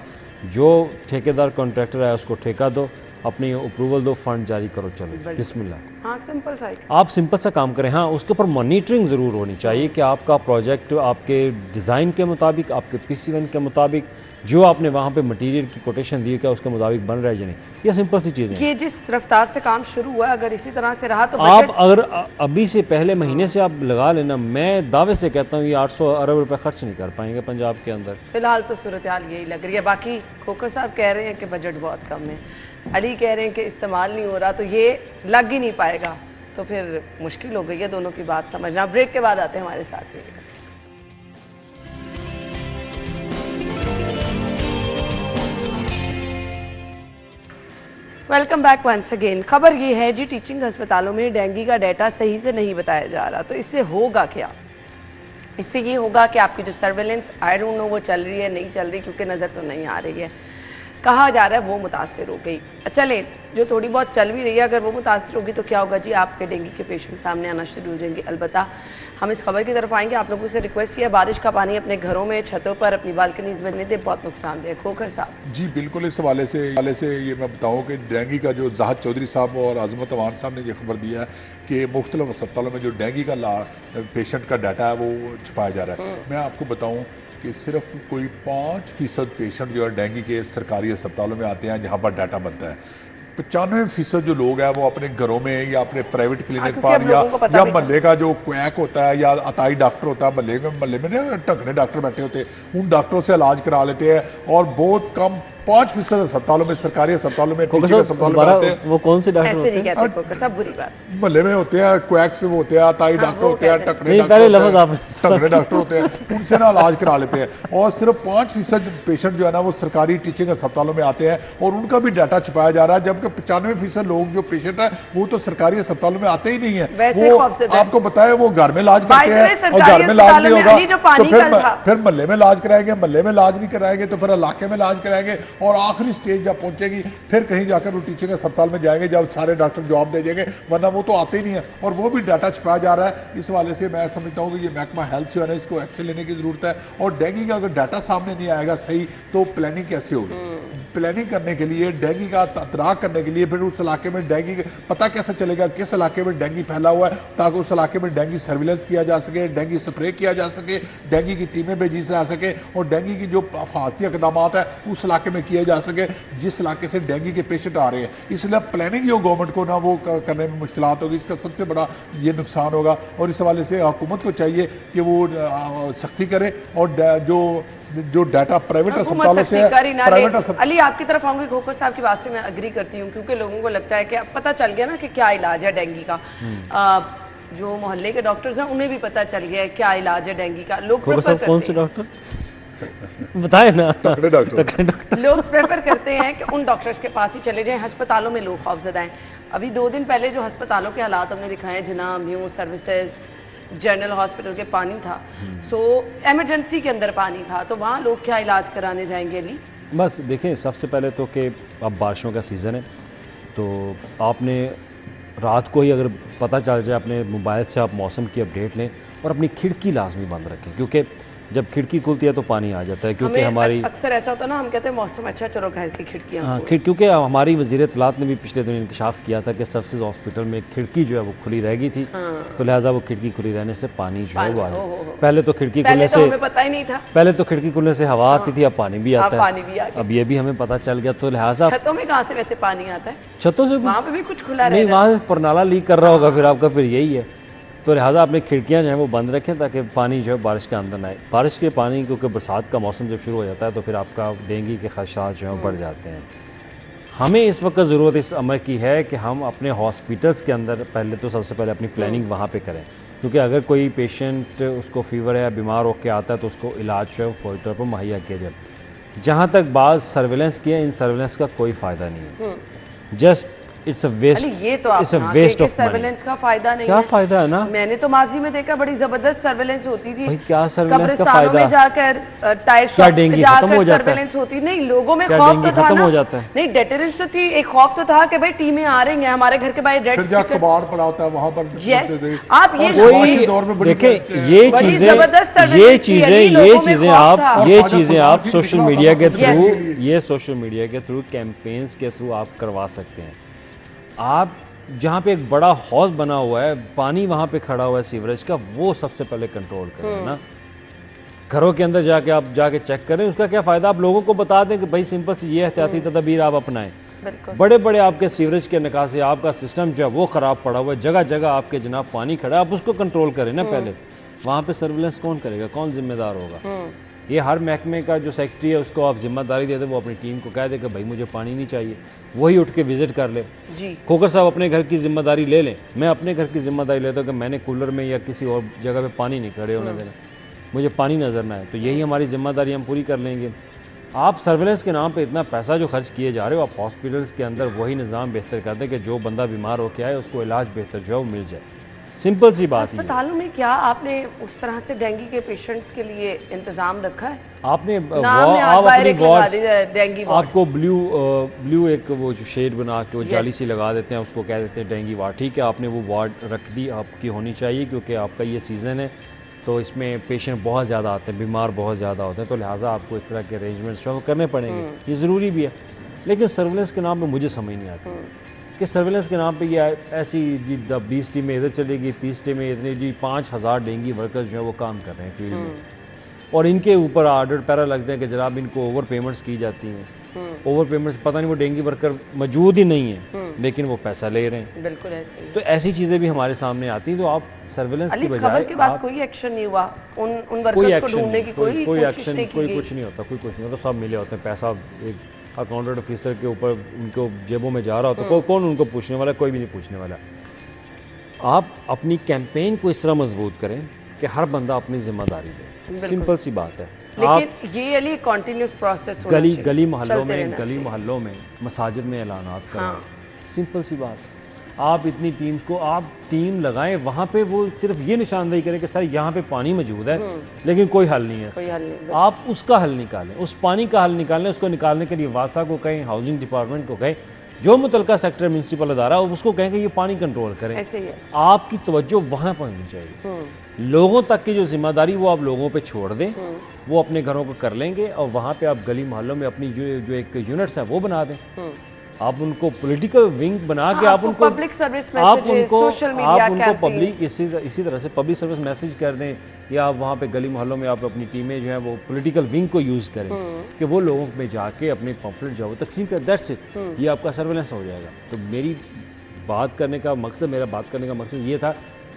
जो ठेकेदार कॉन्ट्रैक्टर है उसको ठेका दो, अपनी अप्रूवल दो, फंड जारी करो, चलो बिस्मिल्लाह। हाँ, सिंपल सा आप सिंपल सा काम करें। हाँ, उसके ऊपर मॉनिटरिंग ज़रूर होनी चाहिए कि आपका प्रोजेक्ट आपके डिज़ाइन के मुताबिक, आपके PC1 के मुताबिक, जो आपने वहाँ पे मटेरियल की कोटेशन दी है क्या उसके मुताबिक बन रहा है या नहीं। ये सिंपल सी चीज़ें। ये जिस रफ्तार से काम शुरू हुआ, अगर इसी तरह से रहा तो आप अगर अभी से पहले महीने से आप लगा लेना, मैं दावे से कहता हूँ ये 800 अरब रुपए खर्च नहीं कर पाएंगे पंजाब के अंदर। फिलहाल तो सूरत हाल यही लग रही है। बाकी खोकर साहब कह रहे हैं कि बजट बहुत कम है, अली कह रहे हैं कि इस्तेमाल नहीं हो रहा, तो ये लग ही नहीं पाएगा, तो फिर मुश्किल हो गई है दोनों की बात समझना। ब्रेक के बाद आते हैं हमारे साथ। Welcome back once again. खबर ये है जी, टीचिंग अस्पतालों में डेंगू का डाटा सही से नहीं बताया जा रहा, तो इससे होगा क्या? इससे ये होगा कि आपकी जो सर्वेलेंस आई डोंट नो वो चल रही है नहीं चल रही, क्योंकि नज़र तो नहीं आ रही है, कहा जा रहा है वो मुतासर हो गई। चलें, जो थोड़ी बहुत चल भी रही है अगर वो मुतासर होगी तो क्या होगा जी, आपके डेंगू के पेशेंट सामने आना शुरू हो जाएंगे। अलबत्ता हम इस खबर की तरफ आएंगे। आप लोगों से रिक्वेस्ट है, बारिश का पानी अपने घरों में, छतों पर, अपनी बालकनीज में नहीं दे, बहुत नुकसानदेह। खोकर साहब जी बिल्कुल, इस हवाले से ये मैं बताऊं कि डेंगू का जो जाहद चौधरी साहब और आजमत अवान साहब ने ये खबर दिया है कि मुख्तलिफ अस्पतालों में जो डेंगू का पेशेंट का डाटा है वो छुपाया जा रहा है। मैं आपको बताऊँ कि सिर्फ कोई 5% पेशेंट जो है डेंगू के सरकारी अस्पतालों में आते हैं जहाँ पर डाटा बनता है। 95% जो लोग हैं वो अपने घरों में या अपने प्राइवेट क्लिनिक पर या महल्ले का जो क्वैक होता है या अताई डॉक्टर होता है महल्ले में ना टंगने डॉक्टर बैठे होते हैं, उन डॉक्टरों से इलाज करा लेते हैं। और बहुत कम 5% अस्पतालों में, सरकारी अस्पतालों में, टीचिंग अस्पतालों में आते हैं। वो कौन से डॉक्टर होते हैं? महल्ले में होते हैं, क्वैक्स वो होते हैं, अताई डॉक्टर होते हैं, टकने डॉक्टर होते हैं, उनसे ना इलाज करा लेते हैं। और सिर्फ 5% पेशेंट जो है ना वो सरकारी टीचिंग अस्पतालों में आते हैं और उनका भी डाटा छुपाया जा रहा है, जबकि 95% लोग जो पेशेंट है वो तो सरकारी अस्पतालों में आते ही नहीं है। वो आपको बताया वो घर में इलाज करते हैं और घर में इलाज नहीं होगा तो फिर महल्ले में इलाज कराएंगे, महल्ले में इलाज नहीं कराएंगे तो फिर इलाके में इलाज कराएंगे, और आखिरी स्टेज जब पहुंचेगी फिर कहीं जाकर वो टीचिंग अस्पताल में जाएंगे जब सारे डॉक्टर जॉब दे देंगे, वरना वो तो आते ही नहीं है। और वो भी डाटा छुपाया जा रहा है। इस वाले से मैं समझता हूँ कि ये महकमा हेल्थ जो है ना इसको एक्शन लेने की जरूरत है। और डेंगू का अगर डाटा सामने नहीं आएगा सही तो प्लानिंग कैसे होगी? प्लानिंग करने के लिए, डेंगू का तदारक करने के लिए, फिर उस इलाके में डेंगू पता कैसे चलेगा किस इलाके में डेंगू फैला हुआ है, ताकि उस इलाके में डेंगू सर्विलेंस किया जा सके, डेंगू स्प्रे किया जा सके, डेंगू की टीमें भेजी जा सके और डेंगू की जो हिफाजती इकदाम है उस इलाके में किए जा सके जिस इलाके से डेंगू के पेशेंट आ रहे हैं। इसलिए प्लानिंग जो गवर्नमेंट को ना वो करने में मुश्किलात होगी, इसका सबसे बड़ा ये नुकसान होगा। और इस हवाले से हुकूमत को चाहिए कि वो सख्ती करे और जो डाटा प्राइवेट अस्पतालों से अली आपकी तरफ आऊंगी। खोकर साहब की बात से मैं अग्री करती हूँ, क्योंकि लोगों को लगता है कि अब पता चल गया ना कि क्या इलाज है डेंगू का। जो मोहल्ले के डॉक्टर्स हैं उन्हें भी पता चल गया है क्या इलाज है डेंगू का। लोग कौन से डॉक्टर बताए ना तकड़े डॉक्टर। लोग प्रेफर करते हैं कि उन डॉक्टर्स के पास ही चले जाएं, अस्पतालों में लोग खौफजदा हैं। अभी 2 दिन पहले जो अस्पतालों के हालात हमने दिखाए, जिना, म्यू सर्विसेज, जनरल हॉस्पिटल के पानी था, सो इमरजेंसी के अंदर पानी था, तो वहाँ लोग क्या इलाज कराने जाएंगे अली? बस देखें, सबसे पहले तो कि अब बारिशों का सीज़न है, तो आपने रात को ही अगर पता चल जाए अपने मोबाइल से आप मौसम की अपडेट लें और अपनी खिड़की लाजमी बंद रखें, क्योंकि जब खिड़की खुलती है तो पानी आ जाता है। क्योंकि हमारी अक्सर ऐसा होता है ना, हम कहते हैं मौसम अच्छा, चलो घर की खिड़कियाँ हाँ, क्योंकि हमारी वज़ीर इत्तलात ने भी पिछले दिन इंकशाफ किया था कि सर्विसेज हॉस्पिटल में खिड़की जो है वो खुली रह गई थी, तो लिहाजा वो खिड़की खुली रहने से पानी जो है वो आ जाए। पहले तो खिड़की खुलने पहले तो से हमें पता ही नहीं था, पहले तो खिड़की खुलने से हवा आती थी, अब पानी भी आता पानी है। भी आ गया। अब ये भी हमें पता चल गया, तो लिहाजा छतों में कहाँ से वैसे पानी आता है? छतों से वहाँ पे भी कुछ खुला नहीं, रहेगा। वहाँ परनाला लीक कर रहा होगा फिर आपका, फिर यही है। तो लिहाजा अपनी खिड़कियाँ जो हैं वो बंद रखें ताकि पानी जो है बारिश के अंदर ना आए। बारिश के पानी, क्योंकि बरसात का मौसम जब शुरू हो जाता है तो फिर आपका डेंगू के खदशात जो हैं बढ़ जाते हैं। हमें इस वक्त ज़रूरत इस अमर की है कि हम अपने हॉस्पिटल्स के अंदर पहले तो सबसे पहले अपनी प्लानिंग वहाँ पे करें, क्योंकि अगर कोई पेशेंट उसको फीवर है या बीमार होकर आता है तो उसको इलाज जो है फौरी तौर पर मुहैया किया जाए। जहाँ तक बात सर्विलेंस की है, इन सर्विलेंस का कोई फ़ायदा नहीं है, जस्ट इट्स अ वेस्ट, अली ये तो आप it's a waste of surveillance का फायदा नहीं क्या है। फ़ायदा है ना? मैंने तो माजी में देखा बड़ी जबरदस्त सर्विलेंस होती थी। भाई क्या सर्विलेंस का कब्रिस्तानों फायदा? में जाकर टायर क्या शॉप पे डेंगू खत्म हो जाकर जाता है? सर्विलेंस होती नहीं, लोगों में क्या खौफ डेंगू तो था खत्म ना। हो जाता है? नहीं, डेटरेंस तो थी, एक खौफ तो था कि भाई टीमें आ रही हैं हमारे घर के बाहर, डेड फिर जहाँ कबाड़ पड़ा होता है वहाँ पर Yes, दे दे। आप ये और कोई- शुरुआती दौर में बड़ी देखें, ये बड़ी चीजें जबरदस्त सर्विलेंस थी, अली, लोगों में खौफ आप था। और ये ख्वाजा चीजें सलमान आप की सोशल निकला मीडिया के था थ्रू, Yes. ये सोशल मीडिया के थ्रू, कैंपेन्स के थ्रू आप करवा सकते हैं। आप जहाँ पे एक बड़ा हौज बना हुआ है, पानी वहाँ पे खड़ा हुआ है सीवरेज का, वो सबसे पहले कंट्रोल करें ना। घरों के अंदर जाके आप जाके चेक करें, उसका क्या फ़ायदा? आप लोगों को बता दें कि भाई सिंपल सी ये एहतियाती तदबीर आप अपनाएं। बिल्कुल। बड़े बड़े आपके सीवरेज के निकासी, आपका सिस्टम जो है वो ख़राब पड़ा हुआ है, जगह जगह आपके जनाब पानी खड़ा है, आप उसको कंट्रोल करें ना पहले। वहाँ पे सर्विलेंस कौन करेगा? कौन जिम्मेदार होगा? ये हर महकमे का जो सेक्रेटरी है उसको आप जिम्मेदारी दे दें, वो अपनी टीम को कह दे कि भाई मुझे पानी नहीं चाहिए, वही उठ के विजिट कर ले। जी, खोकर साहब अपने घर की जिम्मेदारी ले लें, मैं अपने घर की जिम्मेदारी लेता हूँ कि मैंने कूलर में या किसी और जगह पे पानी नहीं खड़े होने देना, मुझे पानी नज़र ना आए। तो यही हमारी जिम्मेदारी हम पूरी कर लेंगे। आप सर्विलेंस के नाम पे इतना पैसा जो खर्च किए जा रहे हो, आप हॉस्पिटल्स के अंदर वही निज़ाम बेहतर कर दें कि जो बंदा बीमार होकर आए उसको इलाज बेहतर जो है वो मिल जाए। सिंपल सी बात ही है। अस्पतालों में क्या आपने उस तरह से डेंगू के पेशेंट्स के लिए इंतजाम रखा है? आपने नाम में आज आप बाहर अपनी एक लगा वार्ड, दी है, डेंगू वार्ड। आपको ब्लू एक वो जो शेड बना के वो जाली सी लगा देते हैं, उसको कह देते हैं डेंगू वार्ड। ठीक है, आपने वो वार्ड रख दी, आपकी होनी चाहिए, क्योंकि आपका ये सीज़न है तो इसमें पेशेंट बहुत ज़्यादा आते हैं, बीमार बहुत ज़्यादा होते हैं, तो लिहाजा आपको इस तरह के अरेंजमेंट्स जो है वो करने पड़ेंगे, ये ज़रूरी भी है। लेकिन सर्विलेंस के नाम पे मुझे समझ नहीं आती कि सर्विलेंस के नाम पे ये ऐसी जी 20 टीमें इधर चलेगी, 30 टीमें इतनी, जी 5000 डेंगू वर्कर्स जो है वो काम कर रहे हैं फील्ड में, और इनके ऊपर आर्डर पैरा लगते हैं कि जनाब इनको ओवर पेमेंट्स की जाती हैं। ओवर पेमेंट्स, पता नहीं वो डेंगू वर्कर मौजूद ही नहीं है लेकिन वो पैसा ले रहे हैं। बिल्कुल ऐसे ही। तो ऐसी चीज़ें भी हमारे सामने आती हैं। तो आप सर्विलेंस अली, की इस खबर बजाय के बाद आप कोई एक्शन नहीं हुआ, उन कोई वर्कर्स को एक्शन ढूंढने नहीं, की कोई कोई एक्शन, कोई कुछ नहीं होता, कोई कुछ नहीं होता, सब मिले होते हैं। पैसा एक अकाउंटेंट ऑफिसर के ऊपर उनको जेबों में जा रहा होता है, कौन उनको पूछने वाला? कोई भी नहीं पूछने वाला। आप अपनी कैंपेन को इस तरह मजबूत करें कि हर बंदा अपनी जिम्मेदारी ले, सिंपल सी बात है। लेकिन ये अली कंटिन्यूस प्रोसेस होना चाहिए, गली मोहल्लों चलते में, रहना गली चाहिए। मोहल्लों में, मसाजिद में ऐलानात करें, हाँ। सिंपल सी बात। आप इतनी टीम्स को आप टीम लगाएं, वहाँ पे वो सिर्फ ये निशानदेही करें कि सर यहाँ पे पानी मौजूद है लेकिन कोई हल नहीं है इसका। कोई हल नहीं। आप उसका हल निकालें, उस पानी का हल निकालें। उसको निकालने के लिए वासा को कहें, हाउसिंग डिपार्टमेंट को कहें, जो मुतलका सेक्टर म्यूनसिपल अदारा उसको कहें कि ये पानी कंट्रोल करें। ऐसे ही है। आपकी तवज्जो वहाँ पर होनी चाहिए। लोगों तक की जो जिम्मेदारी वो आप लोगों पे छोड़ दें, वो अपने घरों को कर लेंगे, और वहाँ पे आप गली मोहल्लों में अपनी जो एक यूनिट्स हैं वो बना दें। आप उनको पॉलिटिकल विंग बना के आप उनको पब्लिक सर्विस आप मैसेजेस, उनको सोशल मीडिया आप उनको कैंपेन्स। पब्लिक इसी तरह से पब्लिक सर्विस मैसेज कर दें, या आप वहाँ पे गली मोहल्लों में आप अपनी टीमें जो है वो पॉलिटिकल विंग को यूज़ करें कि वो लोगों में जाके अपने पम्फलेट जो है वो तकसीम कर, दैट्स इट, ये आपका सर्वेलेंस हो जाएगा। तो मेरा बात करने का मकसद ये था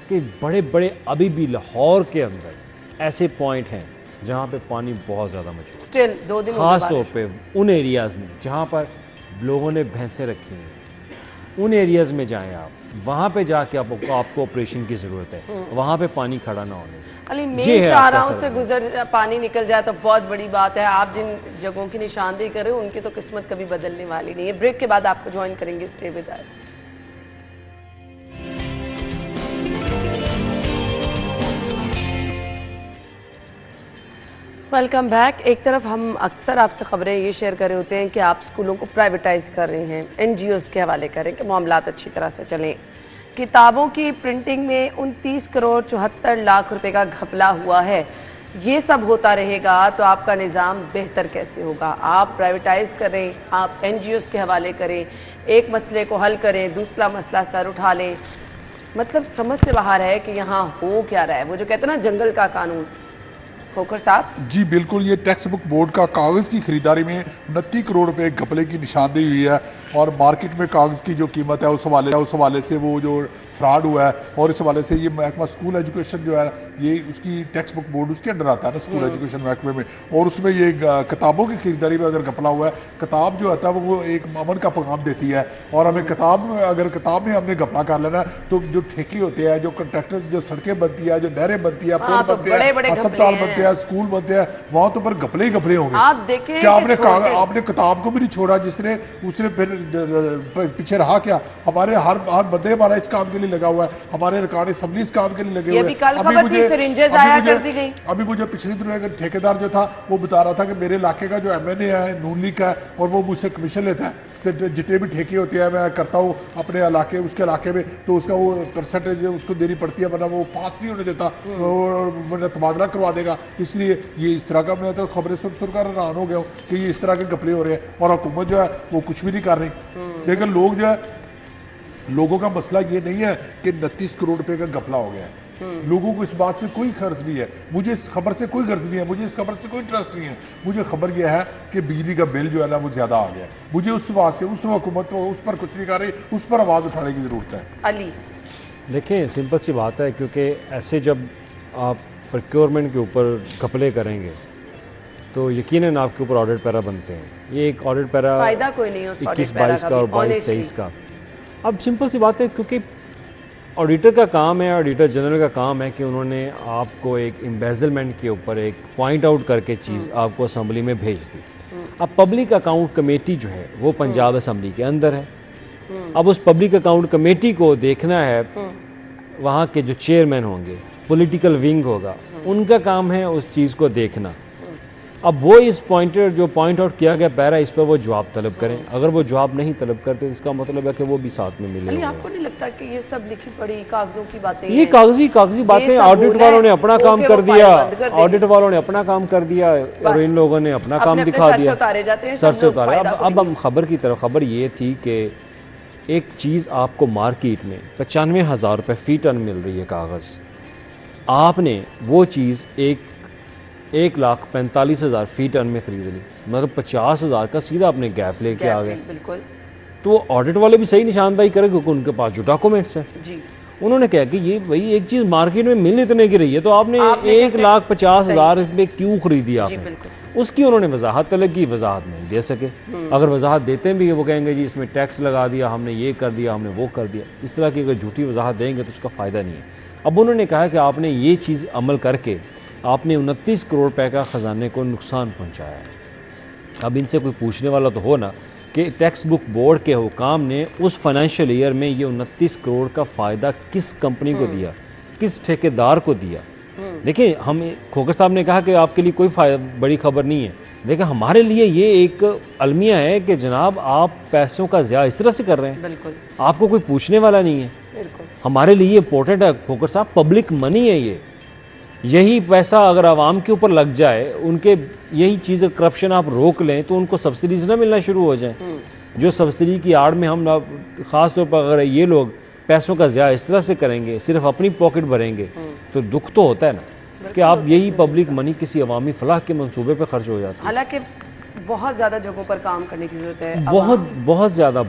कि बड़े बड़े अभी भी लाहौर के अंदर ऐसे पॉइंट हैं जहाँ पे पानी बहुत ज़्यादा मौजूद है, स्टिल 2 दिन ख़ास तौर पे उन एरियाज़ में जहाँ पर लोगों ने भैंसें रखी हैं। उन एरियाज़ में जाएं आप, वहाँ पे जाके आपको ऑपरेशन की ज़रूरत है, वहाँ पे पानी खड़ा ना होने दें। अली ये मेन है शाहराहों आपका से गुजर पानी निकल जाए तो बहुत बड़ी बात है। आप जिन जगहों की निशानदेही कर रहे हो उनकी तो किस्मत कभी बदलने वाली नहीं है। ब्रेक के बाद आपको ज्वाइन करेंगे, stay with us. Welcome back. एक तरफ हम अक्सर आपसे खबरें ये शेयर कर रहे होते हैं कि आप स्कूलों को प्राइवेटाइज कर रहे हैं, एनजीओज के हवाले करें कि मामलात अच्छी तरह से चलें। किताबों की प्रिंटिंग में 29 करोड़ 74 लाख रुपए का घपला हुआ है। ये सब होता रहेगा तो आपका निज़ाम बेहतर कैसे होगा? आप प्राइवेटाइज करें, आप एनजीओज के हवाले करें, एक मसले को हल करें, दूसरा मसला सर उठा लें। मतलब समझ से बाहर है कि यहाँ हो क्या रहा है। वो जो कहते हैं ना जंगल का कानून। खोखर साहब जी बिल्कुल, ये टेक्स्ट बुक बोर्ड का कागज़ की खरीदारी में 29 करोड़ रुपए घपले की निशानदेही हुई है और मार्केट में कागज़ की जो कीमत है उस हवाले से वो जो फ्रॉड हुआ है और इस हवाले से ये महकमा स्कूल एजुकेशन जो है ये उसकी टेक्स्ट बुक बोर्ड उसके अंडर आता है ना, स्कूल एजुकेशन महकमे में, और उसमें ये किताबों की खरीदारी में अगर घपला हुआ है, किताब जो आता है वो एक अमन का पैगाम देती है और हमें अगर किताब में हमने घपला कर लेना तो जो ठेके होते हैं, जो कंट्रैक्टर, जो सड़कें बनती है, जो नहरें बनती है, पुल बनते हैं, अस्पताल बनते हैं, स्कूल बनते हैं, वहाँ तो पर घपले ही घपले होंगे। आप देखें क्या आपने किताब को भी नहीं छोड़ा जिसने उसने फिर पीछे रहा क्या? हर बंदे हमारा इस काम के लिए लगा हुआ है, हमारे रिकॉर्ड असेंबली इस काम के लिए लगे हुए हैं। अभी मुझे पिछले दिनों एक ठेकेदार जो था वो बता रहा था कि मेरे इलाके का जो एमएनए है नून लीग का है और वो मुझसे कमीशन लेता है, तो जितने भी ठेके होते हैं मैं करता हूँ अपने उसके इलाके में, तो उसका वो परसेंटेज उसको देनी पड़ती है, वरना वो पास नहीं होने देता, वरना तबादला करवा देगा। इसलिए ये इस तरह का, मैं तो खबरें सुनकर हैरान हो गया हूँ कि ये इस तरह के घपले हो रहे हैं और हुकूमत जो है वो कुछ भी नहीं कर रही। लेकिन लोगों का मसला ये नहीं है कि 29 करोड़ रुपए का घपला हो गया है। लोगों को इस बात से कोई गर्ज नहीं है, मुझे इस खबर से कोई गर्ज नहीं है, मुझे इस खबर से कोई इंटरेस्ट नहीं है। मुझे खबर यह है कि बिजली का बिल जो है ना वो ज्यादा आ गया। मुझे उस बात से, उस हुकूमत को उस पर कुछ नहीं कर रही, उस पर आवाज उठाने की जरूरत है। अली देखिए सिंपल सी बात है, क्योंकि ऐसे जब आप प्रोक्योरमेंट के ऊपर घपले करेंगे तो यकीनन आपके ऊपर ऑडिट पैरा बनते हैं। ये एक ऑडिट पैरा फायदा कोई नहीं है उस 21-22 का और 22-23 का। अब सिंपल सी बात है, क्योंकि ऑडिटर का काम है, ऑडिटर जनरल का काम है कि उन्होंने आपको एक एम्बेजलमेंट के ऊपर एक पॉइंट आउट करके चीज़ आपको असम्बली में भेज दी। अब पब्लिक अकाउंट कमेटी जो है वो पंजाब असम्बली के अंदर है। अब उस पब्लिक अकाउंट कमेटी को देखना है, वहाँ के जो चेयरमैन होंगे, पॉलिटिकल विंग होगा, उनका काम है उस चीज़ को देखना। अब वो इस पॉइंट आउट किया गया पैरा, इस पर वो जवाब तलब करें। अगर वो जवाब नहीं तलब करते तो इसका मतलब है कि वो भी साथ में मिले। आपको नहीं लगता कि ये सब लिखी पड़ी कागजों की बातें, ये कागजी बातें, ऑडिट वालों ने अपना काम कर दिया, ऑडिट वालों ने अपना काम कर दिया और इन लोगों ने अपना काम दिखा दिया, सर से उतारे। अब हम खबर की तरफ, खबर ये थी कि एक चीज़ आपको मार्केट में 95,000 रुपये फी टन मिल रही है कागज़, आपने वो चीज़ 1,45,000 फी टन में खरीद ली, मतलब 50,000 का सीधा अपने गैप लेके आ गए। बिल्कुल। तो ऑडिट वाले भी सही निशानदाही करें क्योंकि उनके पास जो डॉक्यूमेंट्स हैं जी, उन्होंने कहा कि ये भाई एक चीज़ मार्केट में मिल इतने की रही है तो आपने 1,50,000 में क्यों खरीदी आपने, उसकी उन्होंने वजाहत तलब की, वजाहत नहीं दे सके। अगर वजाहत देते भी वो कहेंगे जी इसमें टैक्स लगा दिया, हमने ये कर दिया, हमने वो कर दिया। इस तरह की अगर झूठी वजाहत देंगे तो उसका फ़ायदा नहीं है। अब उन्होंने कहा कि आपने ये चीज़ अमल करके आपने 29 करोड़ रुपए का ख़जाने को नुकसान पहुंचाया है। अब इनसे कोई पूछने वाला तो हो ना कि टेक्स्ट बुक बोर्ड के हुकाम ने उस फाइनेंशियल ईयर में ये 29 करोड़ का फ़ायदा किस कंपनी को दिया, किस ठेकेदार को दिया। देखिए, हम खोखर साहब ने कहा कि आपके लिए कोई बड़ी खबर नहीं है, देखिए हमारे लिए ये एक अलमिया है कि जनाब आप पैसों का ज़िया इस तरह से कर रहे हैं, बिल्कुल आपको कोई पूछने वाला नहीं है। हमारे लिए इंपॉर्टेंट है खोखर साहब, पब्लिक मनी है ये। यही पैसा अगर आवाम के ऊपर लग जाए, उनके यही चीज़ करप्शन आप रोक लें तो उनको सब्सिडीज ना मिलना शुरू हो जाए। जो सब्सिडी की आड़ में हम ख़ास तौर पर अगर ये लोग पैसों का ज़िया इस तरह से करेंगे, सिर्फ अपनी पॉकेट भरेंगे, तो दुख तो होता है ना कि आप यही पब्लिक मनी किसी अवामी फलाह के मंसूबे पर खर्च हो जाती है। हालांकि बहुत ज़्यादा जगहों पर काम करने की ज़रूरत है, बहुत ज़्यादा।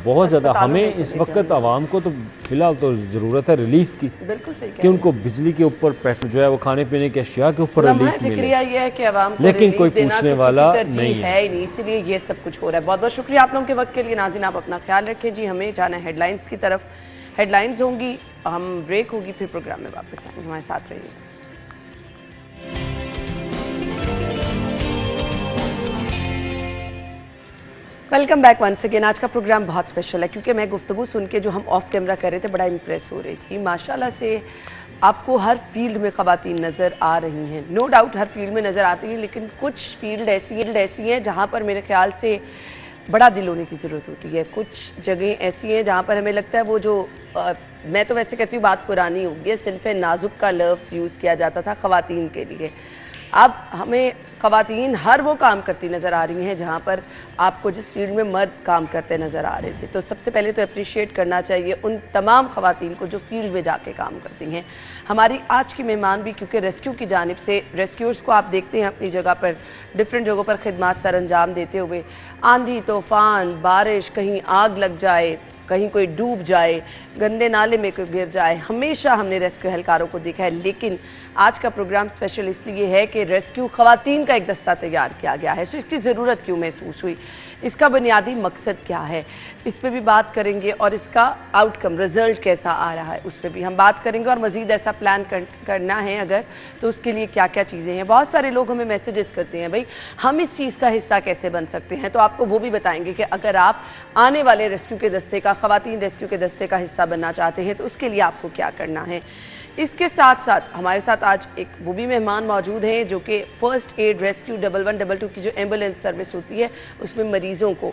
हमें इस वक्त आवाम को तो फिलहाल तो ज़रूरत है रिलीफ की, बिल्कुल सही कि उनको बिजली के ऊपर जो है वो खाने पीने की अशिया के ऊपर रिलीफ मिले, ये है कि आवाम को लेकिन कोई पूछने वाला नहीं है। इसीलिए ये सब कुछ हो रहा है। बहुत बहुत शुक्रिया आप लोगों के वक्त के लिए। नाज़रीन, आप अपना ख्याल रखें जी। हमें जाना है हेडलाइंस की तरफ। हेडलाइंस होंगी, हम ब्रेक होगी, फिर प्रोग्राम में वापस आएंगे। हमारे साथ रहिए। Welcome back once again. आज का प्रोग्राम बहुत स्पेशल है क्योंकि मैं गुफ्तगू सुन के जो हम ऑफ कैमरा कर रहे थे बड़ा इम्प्रेस हो रही थी। माशाल्लाह से आपको हर फील्ड में ख़वातीन नज़र आ रही हैं, नो डाउट हर फील्ड में नज़र आती हैं, लेकिन कुछ फील्ड ऐसी हैं जहाँ पर मेरे ख्याल से बड़ा दिल होने की ज़रूरत होती है। कुछ जगह ऐसी हैं जहाँ पर हमें लगता है वो जो मैं तो वैसे कहती हूँ बात पुरानी हो गई है, सिर्फ नाजुक का लफ्ज़ यूज़ किया जाता था ख़वातीन के लिए। अब हमें ख़वातीन हर वो काम करती नज़र आ रही हैं जहाँ पर आपको जिस फील्ड में मर्द काम करते नज़र आ रहे थे। तो सबसे पहले तो अप्रिशिएट करना चाहिए उन तमाम ख़वातीन को जो फील्ड में जाके काम करती हैं। हमारी आज की मेहमान भी क्योंकि रेस्क्यू की जानिब से, रेस्क्यूअर्स को आप देखते हैं अपनी जगह पर डिफरेंट जगहों पर खिदमात सर अंजाम देते हुए, आंधी तूफ़ान बारिश, कहीं आग लग जाए, कहीं कोई डूब जाए, गंदे नाले में कोई गिर जाए, हमेशा हमने रेस्क्यू एहलकारों को देखा है। लेकिन आज का प्रोग्राम स्पेशल इसलिए है कि रेस्क्यू ख़वातीन का एक दस्ता तैयार किया गया है। सो इसकी ज़रूरत क्यों महसूस हुई, इसका बुनियादी मकसद क्या है, इस पर भी बात करेंगे और इसका आउटकम रिजल्ट कैसा आ रहा है उस पर भी हम बात करेंगे। और मज़ीद ऐसा प्लान करना है अगर, तो उसके लिए क्या क्या चीज़ें हैं। बहुत सारे लोग हमें मैसेजेस करते हैं, भाई हम इस चीज़ का हिस्सा कैसे बन सकते हैं, तो आपको वो भी बताएंगे कि अगर आप आने वाले रेस्क्यू के दस्ते का, ख़वातीन रेस्क्यू के दस्ते का हिस्सा बनना चाहते हैं तो उसके लिए आपको क्या करना है। इसके साथ साथ हमारे साथ आज एक वो भी मेहमान मौजूद हैं जो कि फ़र्स्ट एड रेस्क्यू 1112 की जो एम्बुलेंस सर्विस होती है उसमें मरीज़ों को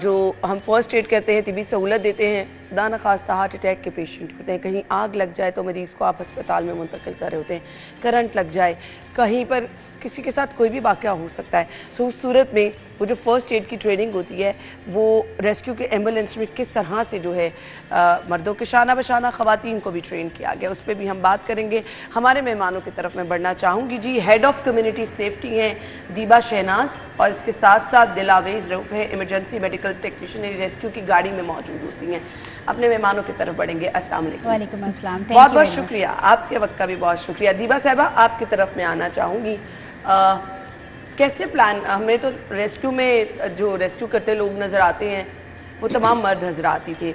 जो हम फर्स्ट एड कहते हैं, तिबी सहूलत देते हैं। खुदा न खास्ता हार्ट अटैक के पेशेंट होते हैं, कहीं आग लग जाए तो मरीज़ को आप अस्पताल में मुंतकिल कर रहे होते हैं, करंट लग जाए, कहीं पर किसी के साथ कोई भी वाक़या हो सकता है। सो उस सूरत में वो जो फर्स्ट एड की ट्रेनिंग होती है वो रेस्क्यू के एम्बुलेंस में किस तरह से जो है मर्दों के शाना बशाना ख़वातीन को भी ट्रेन किया गया, उस पर भी हम बात करेंगे। हमारे मेहमानों की तरफ मैं बढ़ना चाहूँगी जी। हेड ऑफ कम्युनिटी सेफ्टी हैं दीबा शहनाज, और इसके साथ साथ दिलावेज रऊफ है, इमरजेंसी मेडिकल टेक्नीशियन रेस्क्यू की गाड़ी में मौजूद होती हैं। अपने मेहमानों की तरफ बढ़ेंगे। अस्सलाम वालेकुम। वालेकुम अस्सलाम। बहुत बहुत शुक्रिया, आपके वक्त का भी बहुत शुक्रिया। दीबा साहिबा आपकी तरफ मैं आना चाहूँगी। कैसे प्लान, हमें तो रेस्क्यू में जो रेस्क्यू करते लोग नज़र आते हैं वो तमाम मर्द नजर आती थे,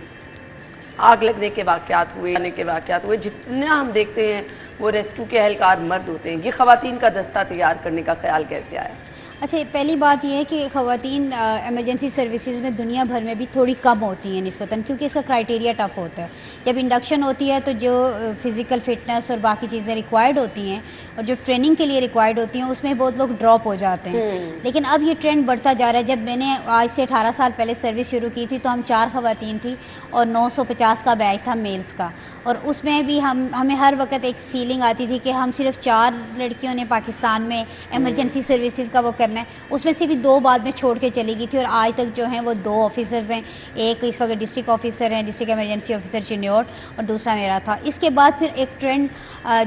आग लगने के वाक़यात हुए, आने के वाक़यात हुए, जितना हम देखते हैं वो रेस्क्यू के एहलकार मर्द होते हैं। ये ख़वातीन का दस्ता तैयार करने का ख्याल कैसे आया? अच्छा, पहली बात यह है कि ख़वातीन एमरजेंसी सर्विसेज में दुनिया भर में भी थोड़ी कम होती हैं निस्बतन, क्योंकि इसका क्राइटेरिया टफ़ होता है। जब इंडक्शन होती है तो जो फ़िज़िकल फ़िटनेस और बाकी चीज़ें रिक्वायर्ड होती हैं और जो ट्रेनिंग के लिए रिक्वायर्ड होती हैं उसमें बहुत लोग ड्रॉप हो जाते हैं। लेकिन अब ये ट्रेंड बढ़ता जा रहा है। जब मैंने आज से 18 साल पहले सर्विस शुरू की थी तो हम 4 ख़वातीन थी और 950 का बैच था मेल्स का, और उसमें भी हमें हर वक्त एक फ़ीलिंग आती थी कि हम सिर्फ 4 लड़कियों ने पाकिस्तान में एमरजेंसी सर्विसेज का वो करना है। उसमें से भी 2 बाद में छोड़ के चली गई थी और आज तक जो हैं वो 2 ऑफिसर्स हैं। एक इस वक्त डिस्ट्रिक्ट ऑफिसर हैं, डिस्ट्रिक्ट एमरजेंसी ऑफिसर चिन्योट, और दूसरा मेरा था। इसके बाद फिर एक ट्रेंड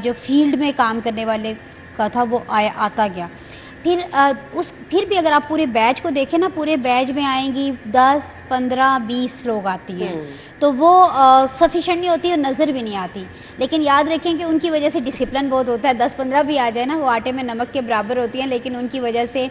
जो फील्ड में काम करने वाले का था वो आता गया। फिर भी अगर आप पूरे बैच को देखें ना, पूरे बैच में आएंगी 10, 15, 20 लोग आती हैं, तो वो सफिशेंट नहीं होती और नज़र भी नहीं आती। लेकिन याद रखें कि उनकी वजह से डिसिप्लिन बहुत होता है। 10-15 भी आ जाए ना, वो आटे में नमक के बराबर होती हैं, लेकिन उनकी वजह से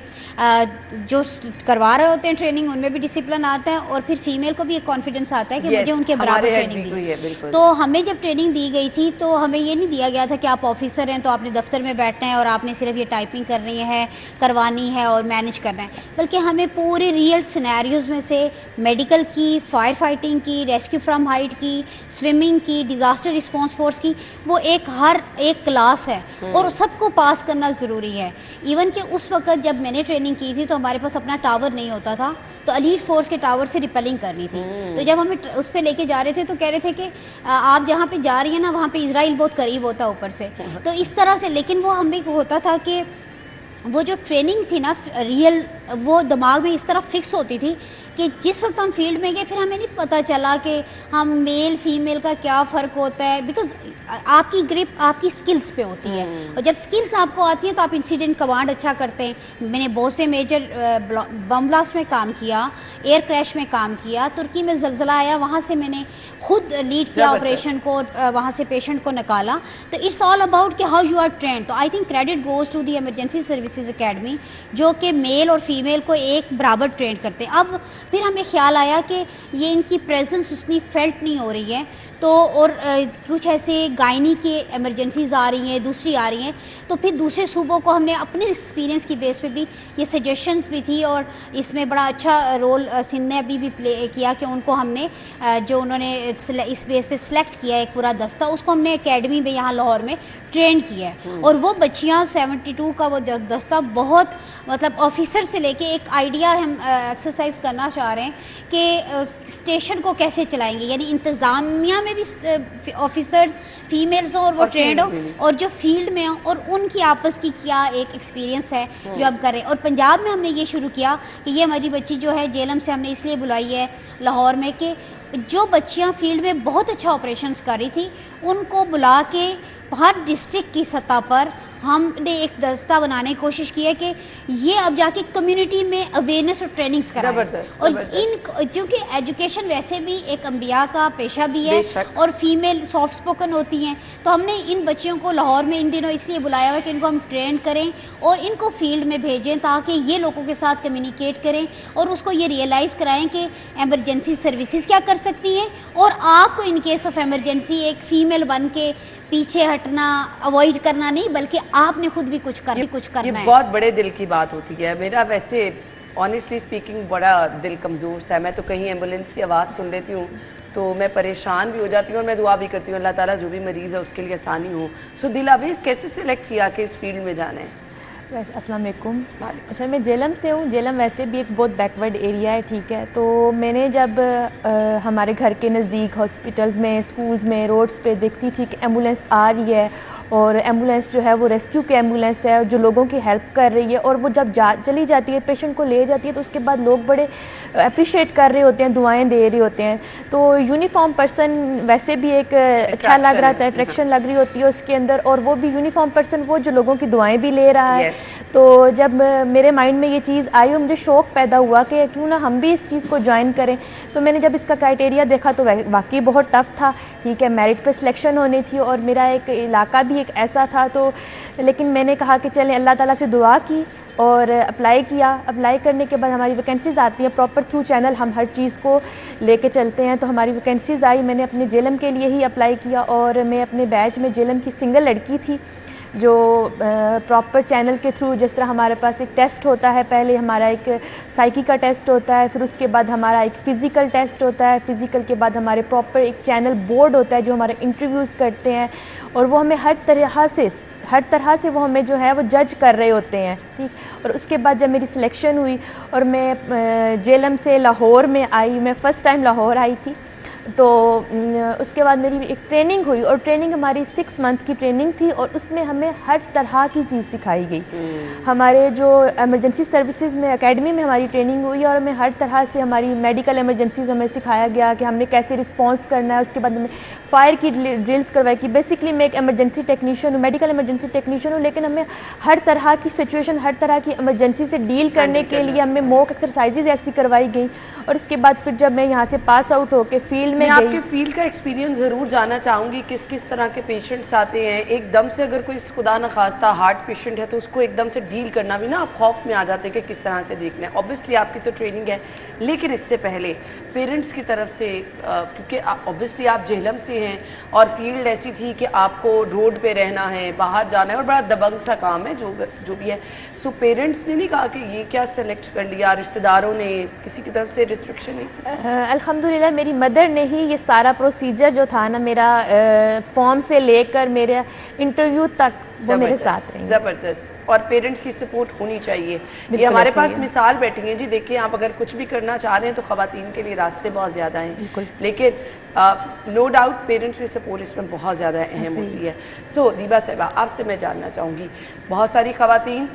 जो करवा रहे होते हैं ट्रेनिंग उनमें भी डिसिप्लिन आता है और फिर फीमेल को भी एक कॉन्फिडेंस आता है कि मुझे उनके बराबर ट्रेनिंग दी। तो हमें जब ट्रेनिंग दी गई थी तो हमें ये नहीं दिया गया था कि आप ऑफिसर हैं तो आपने दफ्तर में बैठना है और आपने सिर्फ ये टाइपिंग करनी है, करवानी है और मैनेज करना है, बल्कि हमें पूरे रियल सिनेरियोज़ में से मेडिकल की, फायर फाइटिंग की, रेस्क्यू फ्रॉम हाइट की, स्विमिंग की, डिज़ास्टर रिस्पॉन्स फोर्स की, वो हर एक क्लास है और सबको पास करना ज़रूरी है। इवन कि उस वक्त जब मैंने ट्रेनिंग की थी तो हमारे पास अपना टावर नहीं होता था, तो एलीट फोर्स के टावर से रिपेलिंग करनी थी। तो जब हमें उस पर लेके जा रहे थे तो कह रहे थे कि आप जहाँ पे जा रही हैं ना वहाँ पे इजराइल बहुत करीब होता है ऊपर से, तो इस तरह से। लेकिन वो हमें होता था कि वो जो ट्रेनिंग थी ना रियल, वो दिमाग में इस तरह फिक्स होती थी कि जिस वक्त हम फील्ड में गए फिर हमें नहीं पता चला कि हम मेल फीमेल का क्या फ़र्क होता है, बिकॉज आपकी ग्रिप आपकी स्किल्स पे होती है, और जब स्किल्स आपको आती हैं तो आप इंसिडेंट कमांड अच्छा करते हैं। मैंने बहुत से मेजर बम ब्लास्ट में काम किया, एयर क्रैश में काम किया, तुर्की में ज़लज़ला आया, वहाँ से मैंने खुद लीड किया ऑपरेशन को, वहाँ से पेशेंट को निकाला। तो इट्स ऑल अबाउट कि हाउ यू आर ट्रेंड। तो I think credit goes to the emergency services academy, जो कि मेल और फीमेल को एक बराबर ट्रेन करते हैं। अब फिर हमें ख्याल आया कि ये इनकी प्रेजेंस उतनी फेल्ट नहीं हो रही है, तो और कुछ ऐसे गायनी के इमरजेंसीज़ आ रही हैं, दूसरी आ रही हैं, तो फिर दूसरे सूबों को हमने अपने एक्सपीरियंस की बेस पे भी ये सजेशंस भी थी, और इसमें बड़ा अच्छा रोल सिंध ने अभी भी प्ले किया कि उनको हमने जो उन्होंने इस बेस पे सिलेक्ट किया है एक पूरा दस्ता, उसको हमने एकेडमी में यहाँ लाहौर में ट्रेन किया है। और वो बच्चियाँ 72 का वो दस्ता बहुत मतलब ऑफिसर से लेके एक आइडिया हम एक्सरसाइज करना चाह रहे हैं कि स्टेशन को कैसे चलाएंगे, यानी इंतज़ामिया में भी ऑफिसर्स फीमेल्स हों और वो ट्रेंड हो, और जो फील्ड में हो, और उनकी आपस की क्या एक एक्सपीरियंस है जो अब करें। और पंजाब में हमने ये शुरू किया कि ये हमारी बच्ची जो है जेलम से हमने इसलिए बुलाई है लाहौर में कि जो बच्चियां फील्ड में बहुत अच्छा ऑपरेशंस कर रही थी उनको बुला के हर डिस्ट्रिक्ट की सतह पर हमने एक दस्ता बनाने की कोशिश की है कि ये अब जाके कम्युनिटी में अवेयरनेस और ट्रेनिंग्स कराएं। और इन क्योंकि एजुकेशन वैसे भी एक अंबिया का पेशा भी है और फीमेल सॉफ्ट स्पोकन होती हैं, तो हमने इन बच्चियों को लाहौर में इन दिनों इसलिए बुलाया हुआ कि इनको हम ट्रेन करें और इनको फील्ड में भेजें ताकि ये लोगों के साथ कम्युनिकेट करें और उसको ये रियलाइज़ कराएं कि एमरजेंसी सर्विसेज क्या कर सकती हैं, और आपको इन केस ऑफ एमरजेंसी एक फ़ीमेल बन के पीछे हटना अवॉइड करना नहीं, बल्कि आपने खुद भी कुछ करना ये है। बहुत बड़े दिल की बात होती है। मेरा वैसे ऑनेस्टली स्पीकिंग बड़ा दिल कमज़ोर सा है। मैं तो कहीं एम्बुलेंस की आवाज़ सुन लेती हूँ तो मैं परेशान भी हो जाती हूँ और मैं दुआ भी करती हूँ अल्लाह ताला जो भी मरीज़ है उसके लिए आसानी हो। सो दिलावेज़ कैसे सिलेक्ट किया कि इस फील्ड में जाना है? अस्सलाम वालेकुम। अच्छा, मैं जेलम से हूँ। जेलम वैसे भी एक बहुत बैकवर्ड एरिया है, ठीक है। तो मैंने जब हमारे घर के नज़दीक हॉस्पिटल्स में, स्कूल्स में, रोड्स पे देखती थी कि एम्बुलेंस आ रही है और एम्बुलेंस जो है वो रेस्क्यू की एम्बुलेंस है जो लोगों की हेल्प कर रही है, और वो जब चली जाती है, पेशेंट को ले जाती है, तो उसके बाद लोग बड़े अप्रिशिएट कर रहे होते हैं, दुआएं दे रहे होते हैं। तो यूनिफॉर्म पर्सन वैसे भी एक अच्छा लग रहा था, अट्रैक्शन लग रही होती है उसके अंदर, और वो भी यूनिफॉर्म पर्सन वो जो लोगों की दुआएं भी ले रहा है। तो जब मेरे माइंड में ये चीज़ आई और मुझे शौक़ पैदा हुआ कि क्यों ना हम भी इस चीज़ को ज्वाइन करें। तो मैंने जब इसका क्राइटेरिया देखा तो वाकई बहुत टफ़ था, ठीक है, मेरिट पे सिलेक्शन होनी थी और मेरा एक इलाका भी एक ऐसा था। तो लेकिन मैंने कहा कि चलें, अल्लाह ताला से दुआ की और अप्लाई किया। अप्लाई करने के बाद हमारी वैकेंसीज़ आती हैं प्रॉपर थ्रू चैनल, हम हर चीज़ को लेके चलते हैं। तो हमारी वैकेंसीज़ आई, मैंने अपने जेलम के लिए ही अप्लाई किया और मैं अपने बैच में जेलम की सिंगल लड़की थी जो प्रॉपर चैनल के थ्रू, जिस तरह हमारे पास एक टेस्ट होता है, पहले हमारा एक साइकी का टेस्ट होता है, फिर उसके बाद हमारा एक फ़िज़िकल टेस्ट होता है, फ़िज़िकल के बाद हमारे प्रॉपर एक चैनल बोर्ड होता है जो हमारे इंटरव्यूज़ करते हैं और वो हमें हर तरह से वो हमें जो है वो जज कर रहे होते हैं, ठीक। और उसके बाद जब मेरी सिलेक्शन हुई और मैं जेलम से लाहौर में आई, मैं फ़र्स्ट टाइम लाहौर आई थी, तो उसके बाद मेरी एक ट्रेनिंग हुई और ट्रेनिंग हमारी 6 मंथ की ट्रेनिंग थी और उसमें हमें हर तरह की चीज़ सिखाई गई। हमारे जो एमरजेंसी सर्विसेज में एकेडमी में हमारी ट्रेनिंग हुई और हमें हर तरह से हमारी मेडिकल एमरजेंसीज हमें सिखाया गया कि हमने कैसे रिस्पॉन्स करना है। उसके बाद हमें फायर की ड्रिल्स करवाई कि बेसिकली मैं एक एमरजेंसी टेक्नीशियन हूँ, मेडिकल एमरजेंसी टेक्नीशियन हूँ, लेकिन हमें हर तरह की सिचुएशन, हर तरह की एमरजेंसी से डील करने के लिए हमें मॉक एक्सरसाइजेज ऐसी करवाई गई। और उसके बाद फिर जब मैं यहाँ से पास आउट होकर फील्ड में आपके फील्ड का एक्सपीरियंस ज़रूर जानना चाहूँगी, किस किस तरह के पेशेंट्स आते हैं। एकदम से अगर कोई खुदा न खास्ता हार्ट पेशेंट है तो उसको एकदम से डील करना भी ना आप खौफ में आ जाते हैं कि किस तरह से देखना है। ऑब्वियसली आपकी तो ट्रेनिंग है, लेकिन इससे पहले पेरेंट्स की तरफ से, क्योंकि ऑब्वियसली आप जेहलम से हैं और फील्ड ऐसी थी कि आपको रोड पे रहना है, बाहर जाना है और बड़ा दबंग सा काम है जो भी है। सो पेरेंट्स ने नहीं कहा कि ये क्या सेलेक्ट कर लिया, रिश्तेदारों ने, किसी की तरफ से रिस्ट्रिक्शन नहीं? अल्हम्दुलिल्लाह मेरी मदर ने ही ये सारा प्रोसीजर जो था ना, मेरा फॉर्म से लेकर मेरे इंटरव्यू तक वो मेरे साथ रही। ज़बरदस्त। और पेरेंट्स की सपोर्ट होनी चाहिए। ये हमारे पास मिसाल बैठी है जी, देखिए आप अगर कुछ भी करना चाह रहे हैं तो ख़वातीन के लिए रास्ते बहुत ज़्यादा हैं, लेकिन नो डाउट पेरेंट्स की सपोर्ट इसमें बहुत ज़्यादा अहम होती है। सो दीबा साहिबा, आपसे मैं जानना चाहूँगी, बहुत सारी ख़वातीन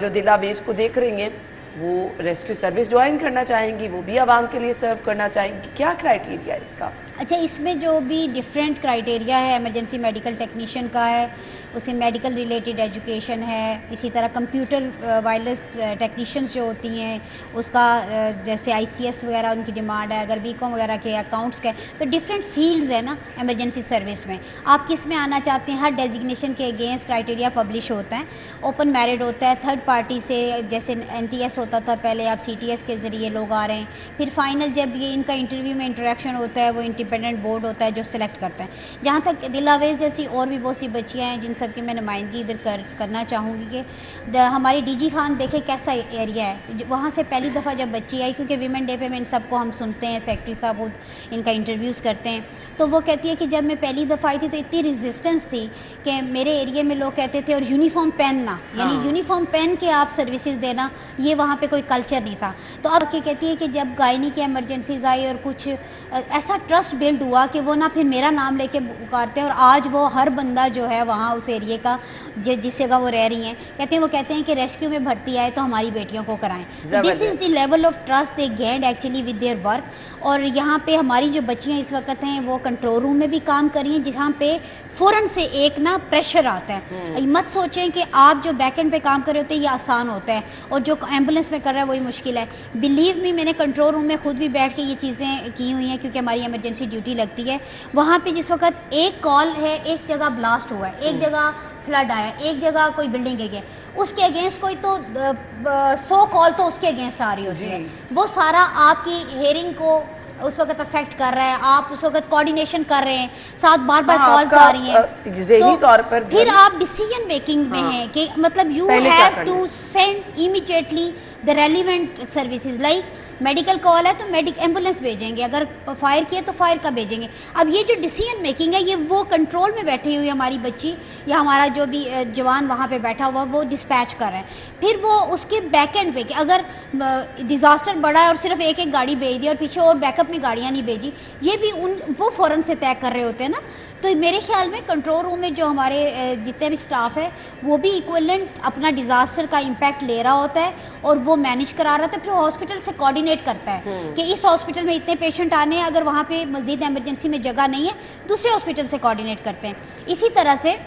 जो दिलावेज को देख रही हैं वो रेस्क्यू सर्विस ज्वाइन करना चाहेंगी, वो भी आवाम के लिए सर्व करना चाहेंगी, क्या क्राइटेरिया इसका? अच्छा, इसमें जो भी डिफरेंट क्राइटेरिया है, इमरजेंसी मेडिकल टेक्नीशियन का है, उसके मेडिकल रिलेटेड एजुकेशन है, इसी तरह कंप्यूटर वायरलेस टेक्नीशियंस जो होती हैं उसका जैसे ICS वगैरह उनकी डिमांड है, अगर BCom वगैरह के अकाउंट्स के, तो डिफरेंट फील्ड्स है ना इमरजेंसी सर्विस में। आप किस में आना चाहते हैं, हर डेजिग्नेशन के अगेंस्ट क्राइटेरिया पब्लिश होता है, ओपन मेरिट होता है, थर्ड पार्टी से जैसे NTS होता था पहले, आप CTS के ज़रिए लोग आ रहे हैं, फिर फाइनल जब ये इनका इंटरव्यू में इंटरेक्शन होता है वो इंडिपेंडेंट बोर्ड होता है जो सिलेक्ट करता है। जहाँ तक दिलावेज जैसी और भी बहुत सी बच्चियाँ हैं जिन सब की मैं नुमाइंदगी इधर करना चाहूँगी कि हमारी DG खान देखे कैसा एरिया है, वहाँ से पहली दफ़ा जब बच्ची आई, क्योंकि वीमेन डे पे में इन सबको हम सुनते हैं, सेक्रेटरी साहब खुद इनका इंटरव्यूज़ करते हैं, तो वो कहती है कि जब मैं पहली दफ़ा आई थी तो इतनी रेजिस्टेंस थी कि मेरे एरिया में लोग कहते थे और यूनिफॉर्म पहनना, यानी यूनिफॉर्म पहन के आप सर्विसेज देना, ये वहाँ पे कोई कल्चर नहीं था। तो अब क्या कहती है कि जब गायनी की एमरजेंसीज आई और कुछ ऐसा ट्रस्ट बिल्ड हुआ कि वो ना फिर मेरा नाम लेके पुकारते हैं, और आज वो हर बंदा जो है वहाँ उस एरिए का जिस जगह वो रह रही हैं वो कहते हैं कि रेस्क्यू में भर्ती आए तो हमारी बेटियों को कराएं। This is the level of trust they gained actually with their work. और यहाँ पे हमारी जो बच्चियाँ इस वक्त हैं वो कंट्रोल रूम में भी काम कर रही हैं, जहाँ पे फ़ौरन से एक ना प्रेशर आता है। मत सोचें कि आप जो बैक एंड पे काम कर रहे होते हैं ये आसान होता है और जो एम्बुलेंस में कर रहा है वही मुश्किल है। बिलीव मी, मैंने कंट्रोल रूम में खुद भी बैठ के ये चीज़ें की हुई हैं, क्योंकि हमारी इमरजेंसी ड्यूटी लगती है। वहाँ पे जिस वक्त एक कॉल है, एक जगह ब्लास्ट हुआ है, एक जगह फ्लड आया, एक जगह कोई बिल्डिंग गिर गई, उसके अगेंस्ट कोई तो 100 कॉल तो उसके अगेंस्ट आ रही होती है। वो सारा आपकी हेयरिंग को उस वक्त अफेक्ट कर रहा है, आप उस वक्त कोऑर्डिनेशन कर रहे हैं, साथ बार बार कॉल्स आ रही हैं, तो तौर पर फिर आप डिसीजन मेकिंग में हैं कि मतलब you have to send immediately the relevant services, like medical call है तो एम्बुलेंस भेजेंगे, अगर फायर किया तो फायर का भेजेंगे। अब ये जो डिसीजन मेकिंग है ये वो कंट्रोल में बैठी हुई हमारी बच्ची या हमारा जो भी जवान वहाँ पे बैठा हुआ वो डिस्पैच कर रहे हैं। फिर वो उसके बैक एंड पे कि अगर डिज़ास्टर बढ़ा है और सिर्फ एक एक गाड़ी भेज दी और पीछे और बैकअप में गाड़ियाँ नहीं भेजी, ये भी वो फ़ौरन से तय कर रहे होते हैं ना। तो मेरे ख्याल में कंट्रोल रूम में जो हमारे जितने भी स्टाफ है वो भी इक्विवेलेंट अपना डिज़ास्टर का इम्पैक्ट ले रहा होता है और वो मैनेज करा रहा होता है। फिर हॉस्पिटल से कोऑर्डिनेट करता है कि इस हॉस्पिटल में इतने पेशेंट आने हैं, अगर वहाँ पे मज़ीद एमरजेंसी में जगह नहीं है दूसरे हॉस्पिटल से कोऑर्डिनेट करते हैं। इसी तरह से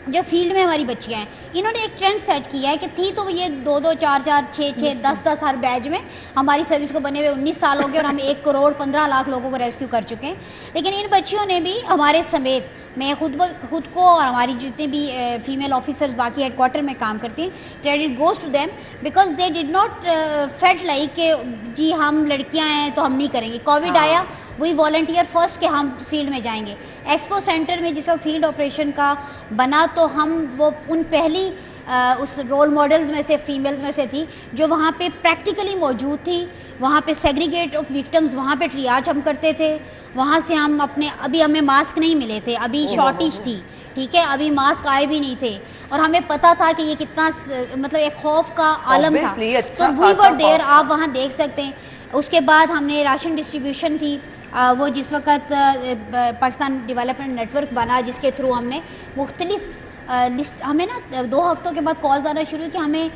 जो फील्ड में हमारी बच्चियाँ हैं, इन्होंने एक ट्रेंड सेट किया है कि थी तो ये 2-2, 4-4, 6-6, 10-10 हर बैच में हमारी सर्विस को बने हुए 19 साल हो गए और हम 1 करोड़ 15 लाख लोगों को रेस्क्यू कर चुके हैं। लेकिन इन बच्चियों ने भी हमारे समेत, मैं खुद को और हमारी जितने भी फीमेल ऑफिसर्स बाकी हेडक्वार्टर में काम करती हैं, credit goes to them because they did not felt like कि जी हम लड़कियां हैं तो हम नहीं करेंगे। कोविड आया, वही वॉलंटियर फर्स्ट के हम फील्ड में जाएंगे। एक्सपो सेंटर में जिस वक्त फील्ड ऑपरेशन का बना तो हम वो उन पहली उस रोल मॉडल्स में से फीमेल्स में से थी जो वहाँ पे प्रैक्टिकली मौजूद थी। वहाँ पे सेग्रीगेट ऑफ विक्टिम्स, वहाँ पे ट्रियाज हम करते थे। वहाँ से हम अपने, अभी हमें मास्क नहीं मिले थे, अभी शॉर्टेज थी, ठीक है, अभी मास्क आए भी नहीं थे और हमें पता था कि ये कितना मतलब एक खौफ का आलम था। तो वी वर देयर, आप वहाँ देख सकते हैं। उसके बाद हमने राशन डिस्ट्रीब्यूशन थी, वो जिस वक्त पाकिस्तान डेवलपमेंट नेटवर्क बना जिसके थ्रू हमने मुख्तलिफ लिस्ट, हमें ना 2 हफ्तों के बाद कॉल्स आना शुरू हुई कि हमें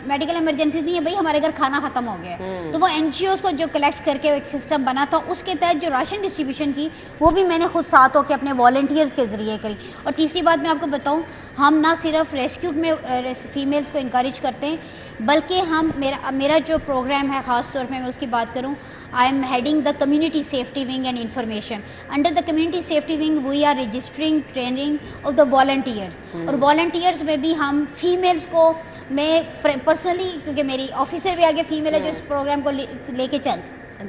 मेडिकल इमरजेंसी नहीं है भाई, हमारे घर खाना ख़त्म हो गया है। तो वो NGOs को जो कलेक्ट करके एक सिस्टम बना था, उसके तहत जो राशन डिस्ट्रीब्यूशन की वो भी मैंने खुद साथ होकर अपने वॉलंटियर्स के ज़रिए करी। और तीसरी बात मैं आपको बताऊं, हम ना सिर्फ रेस्क्यू में फ़ीमेल्स को इनक्रेज करते हैं बल्कि हम मेरा जो प्रोग्राम है ख़ास तौर पर मैं उसकी बात करूँ, I am heading the community safety wing and information. Under the community safety wing we are registering training of the volunteers. और वॉलंटियर्स में भी हम फीमेल्स को, मैं पर्सनली क्योंकि मेरी ऑफिसर भी आगे फीमेल है जो इस प्रोग्राम को लेके चल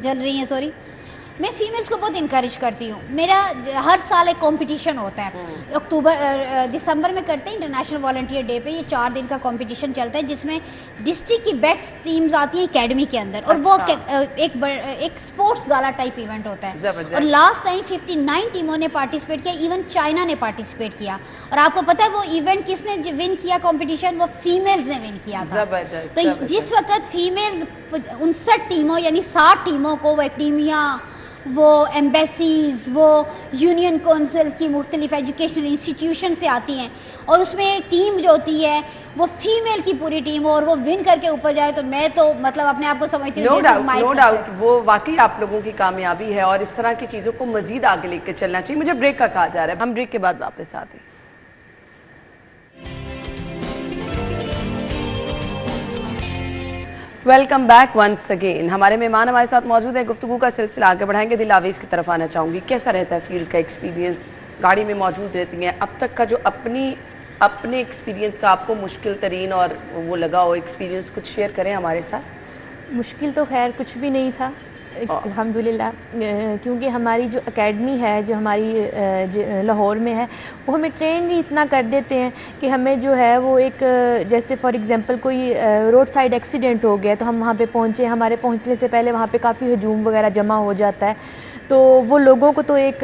रही हैं, सॉरी, मैं फीमेल्स को बहुत इनकरेज करती हूँ। मेरा हर साल एक कंपटीशन होता है, दिसंबर में करते हैं इंटरनेशनल वॉलंटियर डे पे। ये 4 दिन का कंपटीशन चलता है जिसमें डिस्ट्रिक्ट की बेस्ट टीम्स आती हैं एकेडमी के अंदर और वो एक स्पोर्ट्स गाला टाइप इवेंट होता है। और लास्ट टाइम 59 टीमों ने पार्टिसिपेट किया, इवन चाइना ने पार्टिसिपेट किया। और आपको पता है वो इवेंट किसने विन किया कॉम्पिटिशन? वो फीमेल्स ने विन किया था। तो जिस वक्त फीमेल्स 59 टीमों यानी 60 टीमों को वो एक्टीमिया, वो एम्बेसीज, वो यूनियन काउंसिल्स की मुख्तलिफ एजुकेशनल इंस्टीट्यूशन से आती हैं और उसमें एक टीम जो होती है वो फीमेल की पूरी टीम हो और वो विन करके ऊपर जाए, तो मैं तो मतलब अपने आप को समझती हूँ नो डाउट वो वाकई आप लोगों की कामयाबी है और इस तरह की चीज़ों को मजीद आगे लेकर चलना चाहिए। मुझे ब्रेक का कहा जा रहा है, हम ब्रेक के बाद वापस आते हैं। Welcome back once again. हमारे मेहमान हमारे साथ मौजूद हैं, गुफ्तगू का सिलसिला आगे बढ़ाएंगे। दिल आवेश की तरफ आना चाहूँगी, कैसा रहता है फील्ड का एक्सपीरियंस? गाड़ी में मौजूद रहती हैं, अब तक का जो अपने एक्सपीरियंस का आपको मुश्किल तरीन और वो लगा हो एक्सपीरियंस, कुछ शेयर करें हमारे साथ। मुश्किल तो खैर कुछ भी नहीं था अल्हम्दुलिल्लाह, क्योंकि हमारी जो एकेडमी है जो हमारी लाहौर में है, वो हमें ट्रेन भी इतना कर देते हैं कि हमें जो है वो एक जैसे फॉर एग्जांपल कोई रोड साइड एक्सीडेंट हो गया तो हम वहाँ पे पहुँचे, हमारे पहुँचने से पहले वहाँ पे काफ़ी हजूम वगैरह जमा हो जाता है, तो वो लोगों को तो एक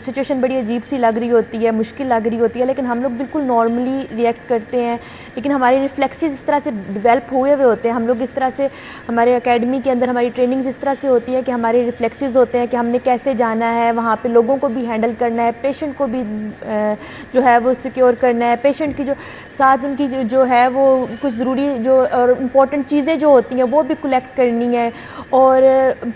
सिचुएशन बड़ी अजीब सी लग रही होती है, मुश्किल लग रही होती है, लेकिन हम लोग बिल्कुल नॉर्मली रिएक्ट करते हैं। लेकिन हमारे रिफ्लेक्सेस इस तरह से डेवलप हुए हुए होते हैं, हम लोग इस तरह से, हमारे एकेडमी के अंदर हमारी ट्रेनिंग्स इस तरह से होती है कि हमारे रिफ्लेक्सेस होते हैं कि हमने कैसे जाना है, वहाँ पे लोगों को भी हैंडल करना है, पेशेंट को भी जो है वो सिक्योर करना है, पेशेंट की जो साथ उनकी जो है वो कुछ ज़रूरी जो और इम्पॉर्टेंट चीज़ें जो होती हैं वो भी कलेक्ट करनी है, और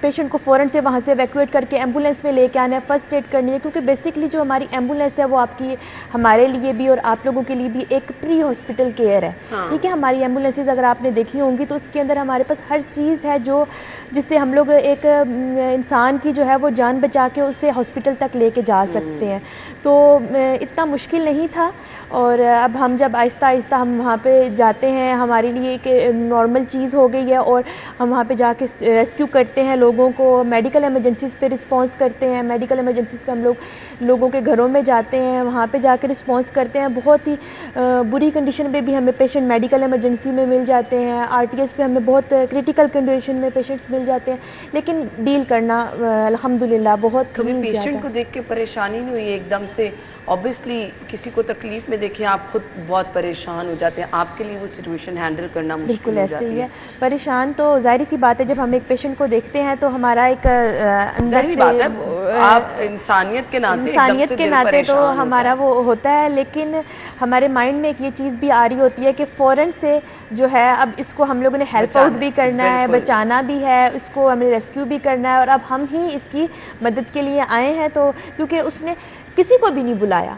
पेशेंट को फ़ौरन से वहाँ से इवैक्यूएट करके एम्बुलेंस में लेके आना है, फर्स्ट एड करनी है, क्योंकि बेसिकली जो हमारी एम्बुलेंस है वो आपकी हमारे लिए भी और आप लोगों के लिए भी एक प्री हॉस्पिटल केयर है। ठीक है, हमारी एम्बुलेंसेज अगर आपने देखी होंगी तो उसके अंदर हमारे पास हर चीज़ है जो जिससे हम लोग एक इंसान की जो है वो जान बचा के उसे हॉस्पिटल तक लेके जा सकते हैं। तो इतना मुश्किल नहीं था, और अब हम जब आहिस्ता आहिस्ता हम वहाँ पे जाते हैं, हमारे लिए एक नॉर्मल चीज़ हो गई है, और हम वहाँ पे जाके रेस्क्यू करते हैं लोगों को, मेडिकल इमरजेंसीज़ पे रिस्पांस करते हैं, मेडिकल इमरजेंसीज़ पे हम लोग लोगों के घरों में जाते हैं, वहाँ पे जाके रिस्पांस करते हैं। बहुत ही बुरी कंडीशन में भी हमें पेशेंट मेडिकल इमरजेंसी में मिल जाते हैं, आरटीएस पे हमें बहुत क्रिटिकल कंडीशन में पेशेंट्स मिल जाते हैं, लेकिन डील करना अल्हम्दुलिल्लाह बहुत कभी ही ज़्यादा। पेशेंट को देख के परेशानी नहीं हुई एकदम से? ऑब्वियसली किसी को तकलीफ में देखें आप खुद बहुत परेशान हो जाते हैं, आपके लिए वो सिचुएशन हैंडल करना मुश्किल बिल्कुल हो ऐसे जाती ही है। परेशान तो जाहिर सी बात है, जब हम एक पेशेंट को देखते हैं तो हमारा एक अंदर जाहिर से बात है, आप इंसानियत के नाते इंसानियत के नाते तो हमारा वो होता है, लेकिन हमारे माइंड में एक ये चीज़ भी आ रही होती है कि फ़ौरन से जो है अब इसको हम लोगों ने हेल्प आउट भी करना है, बचाना भी है, इसको हमें रेस्क्यू भी करना है, और अब हम ही इसकी मदद के लिए आए हैं। तो क्योंकि उसने किसी को भी नहीं बुलाया,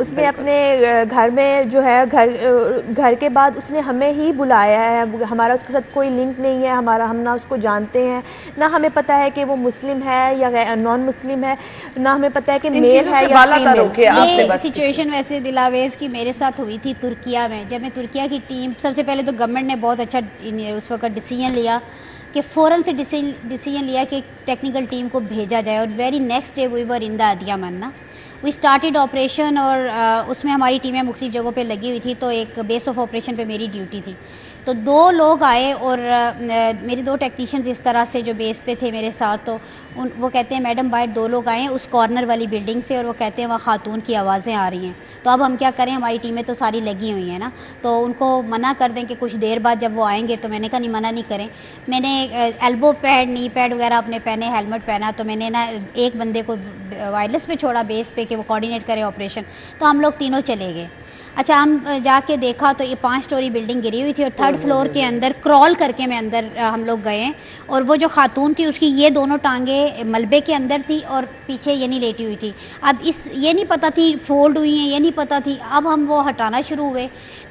उसने अपने घर में जो है घर के बाद उसने हमें ही बुलाया है, हमारा उसके साथ कोई लिंक नहीं है, हम ना उसको जानते हैं, ना हमें पता है कि वो मुस्लिम है या नॉन मुस्लिम है, ना हमें पता है कि मेल है या फीमेल। ये सिचुएशन वैसे दिलावेज की मेरे साथ हुई थी तुर्किया में। जब मैं तुर्किया की टीम, सबसे पहले तो गवर्नमेंट ने बहुत अच्छा उस वक्त डिसीजन लिया कि फ़ौरन से डिसीजन लिया कि टेक्निकल टीम को भेजा जाए, और very next day we were in the Adhiyaman ना वी स्टार्टेड ऑपरेशन, और उसमें हमारी टीमें मुख्तलिफ जगहों पे लगी हुई थी। तो एक बेस ऑफ ऑपरेशन पे मेरी ड्यूटी थी, तो 2 लोग आए, और मेरे 2 टेक्नीशियंस इस तरह से जो बेस पे थे मेरे साथ, तो वो कहते हैं मैडम बाहर 2 लोग आए हैं उस कॉर्नर वाली बिल्डिंग से, और वो कहते हैं वहाँ खातून की आवाज़ें आ रही हैं। तो अब हम क्या करें, हमारी टीमें तो सारी लगी हुई हैं ना, तो उनको मना कर दें कि कुछ देर बाद जब वो आएंगे। तो मैंने कहा नहीं, मना नहीं करें। मैंने एल्बो पैड, नी पैड वगैरह अपने पहने, हेलमेट पहना, तो मैंने ना एक बंदे को वायरलेस पे छोड़ा बेस पे कि वो कोऑर्डिनेट करे ऑपरेशन। तो हम लोग तीनों चले गए। अच्छा, हम जाके देखा तो ये 5 स्टोरी बिल्डिंग गिरी हुई थी, और 3rd फ्लोर के अंदर क्रॉल करके मैं अंदर हम लोग गए, और वो जो खातून थी उसकी ये दोनों टांगे मलबे के अंदर थी और पीछे ये नहीं लेटी हुई थी। अब ये नहीं पता थी फोल्ड हुई हैं, ये नहीं पता थी। अब हम वो हटाना शुरू हुए,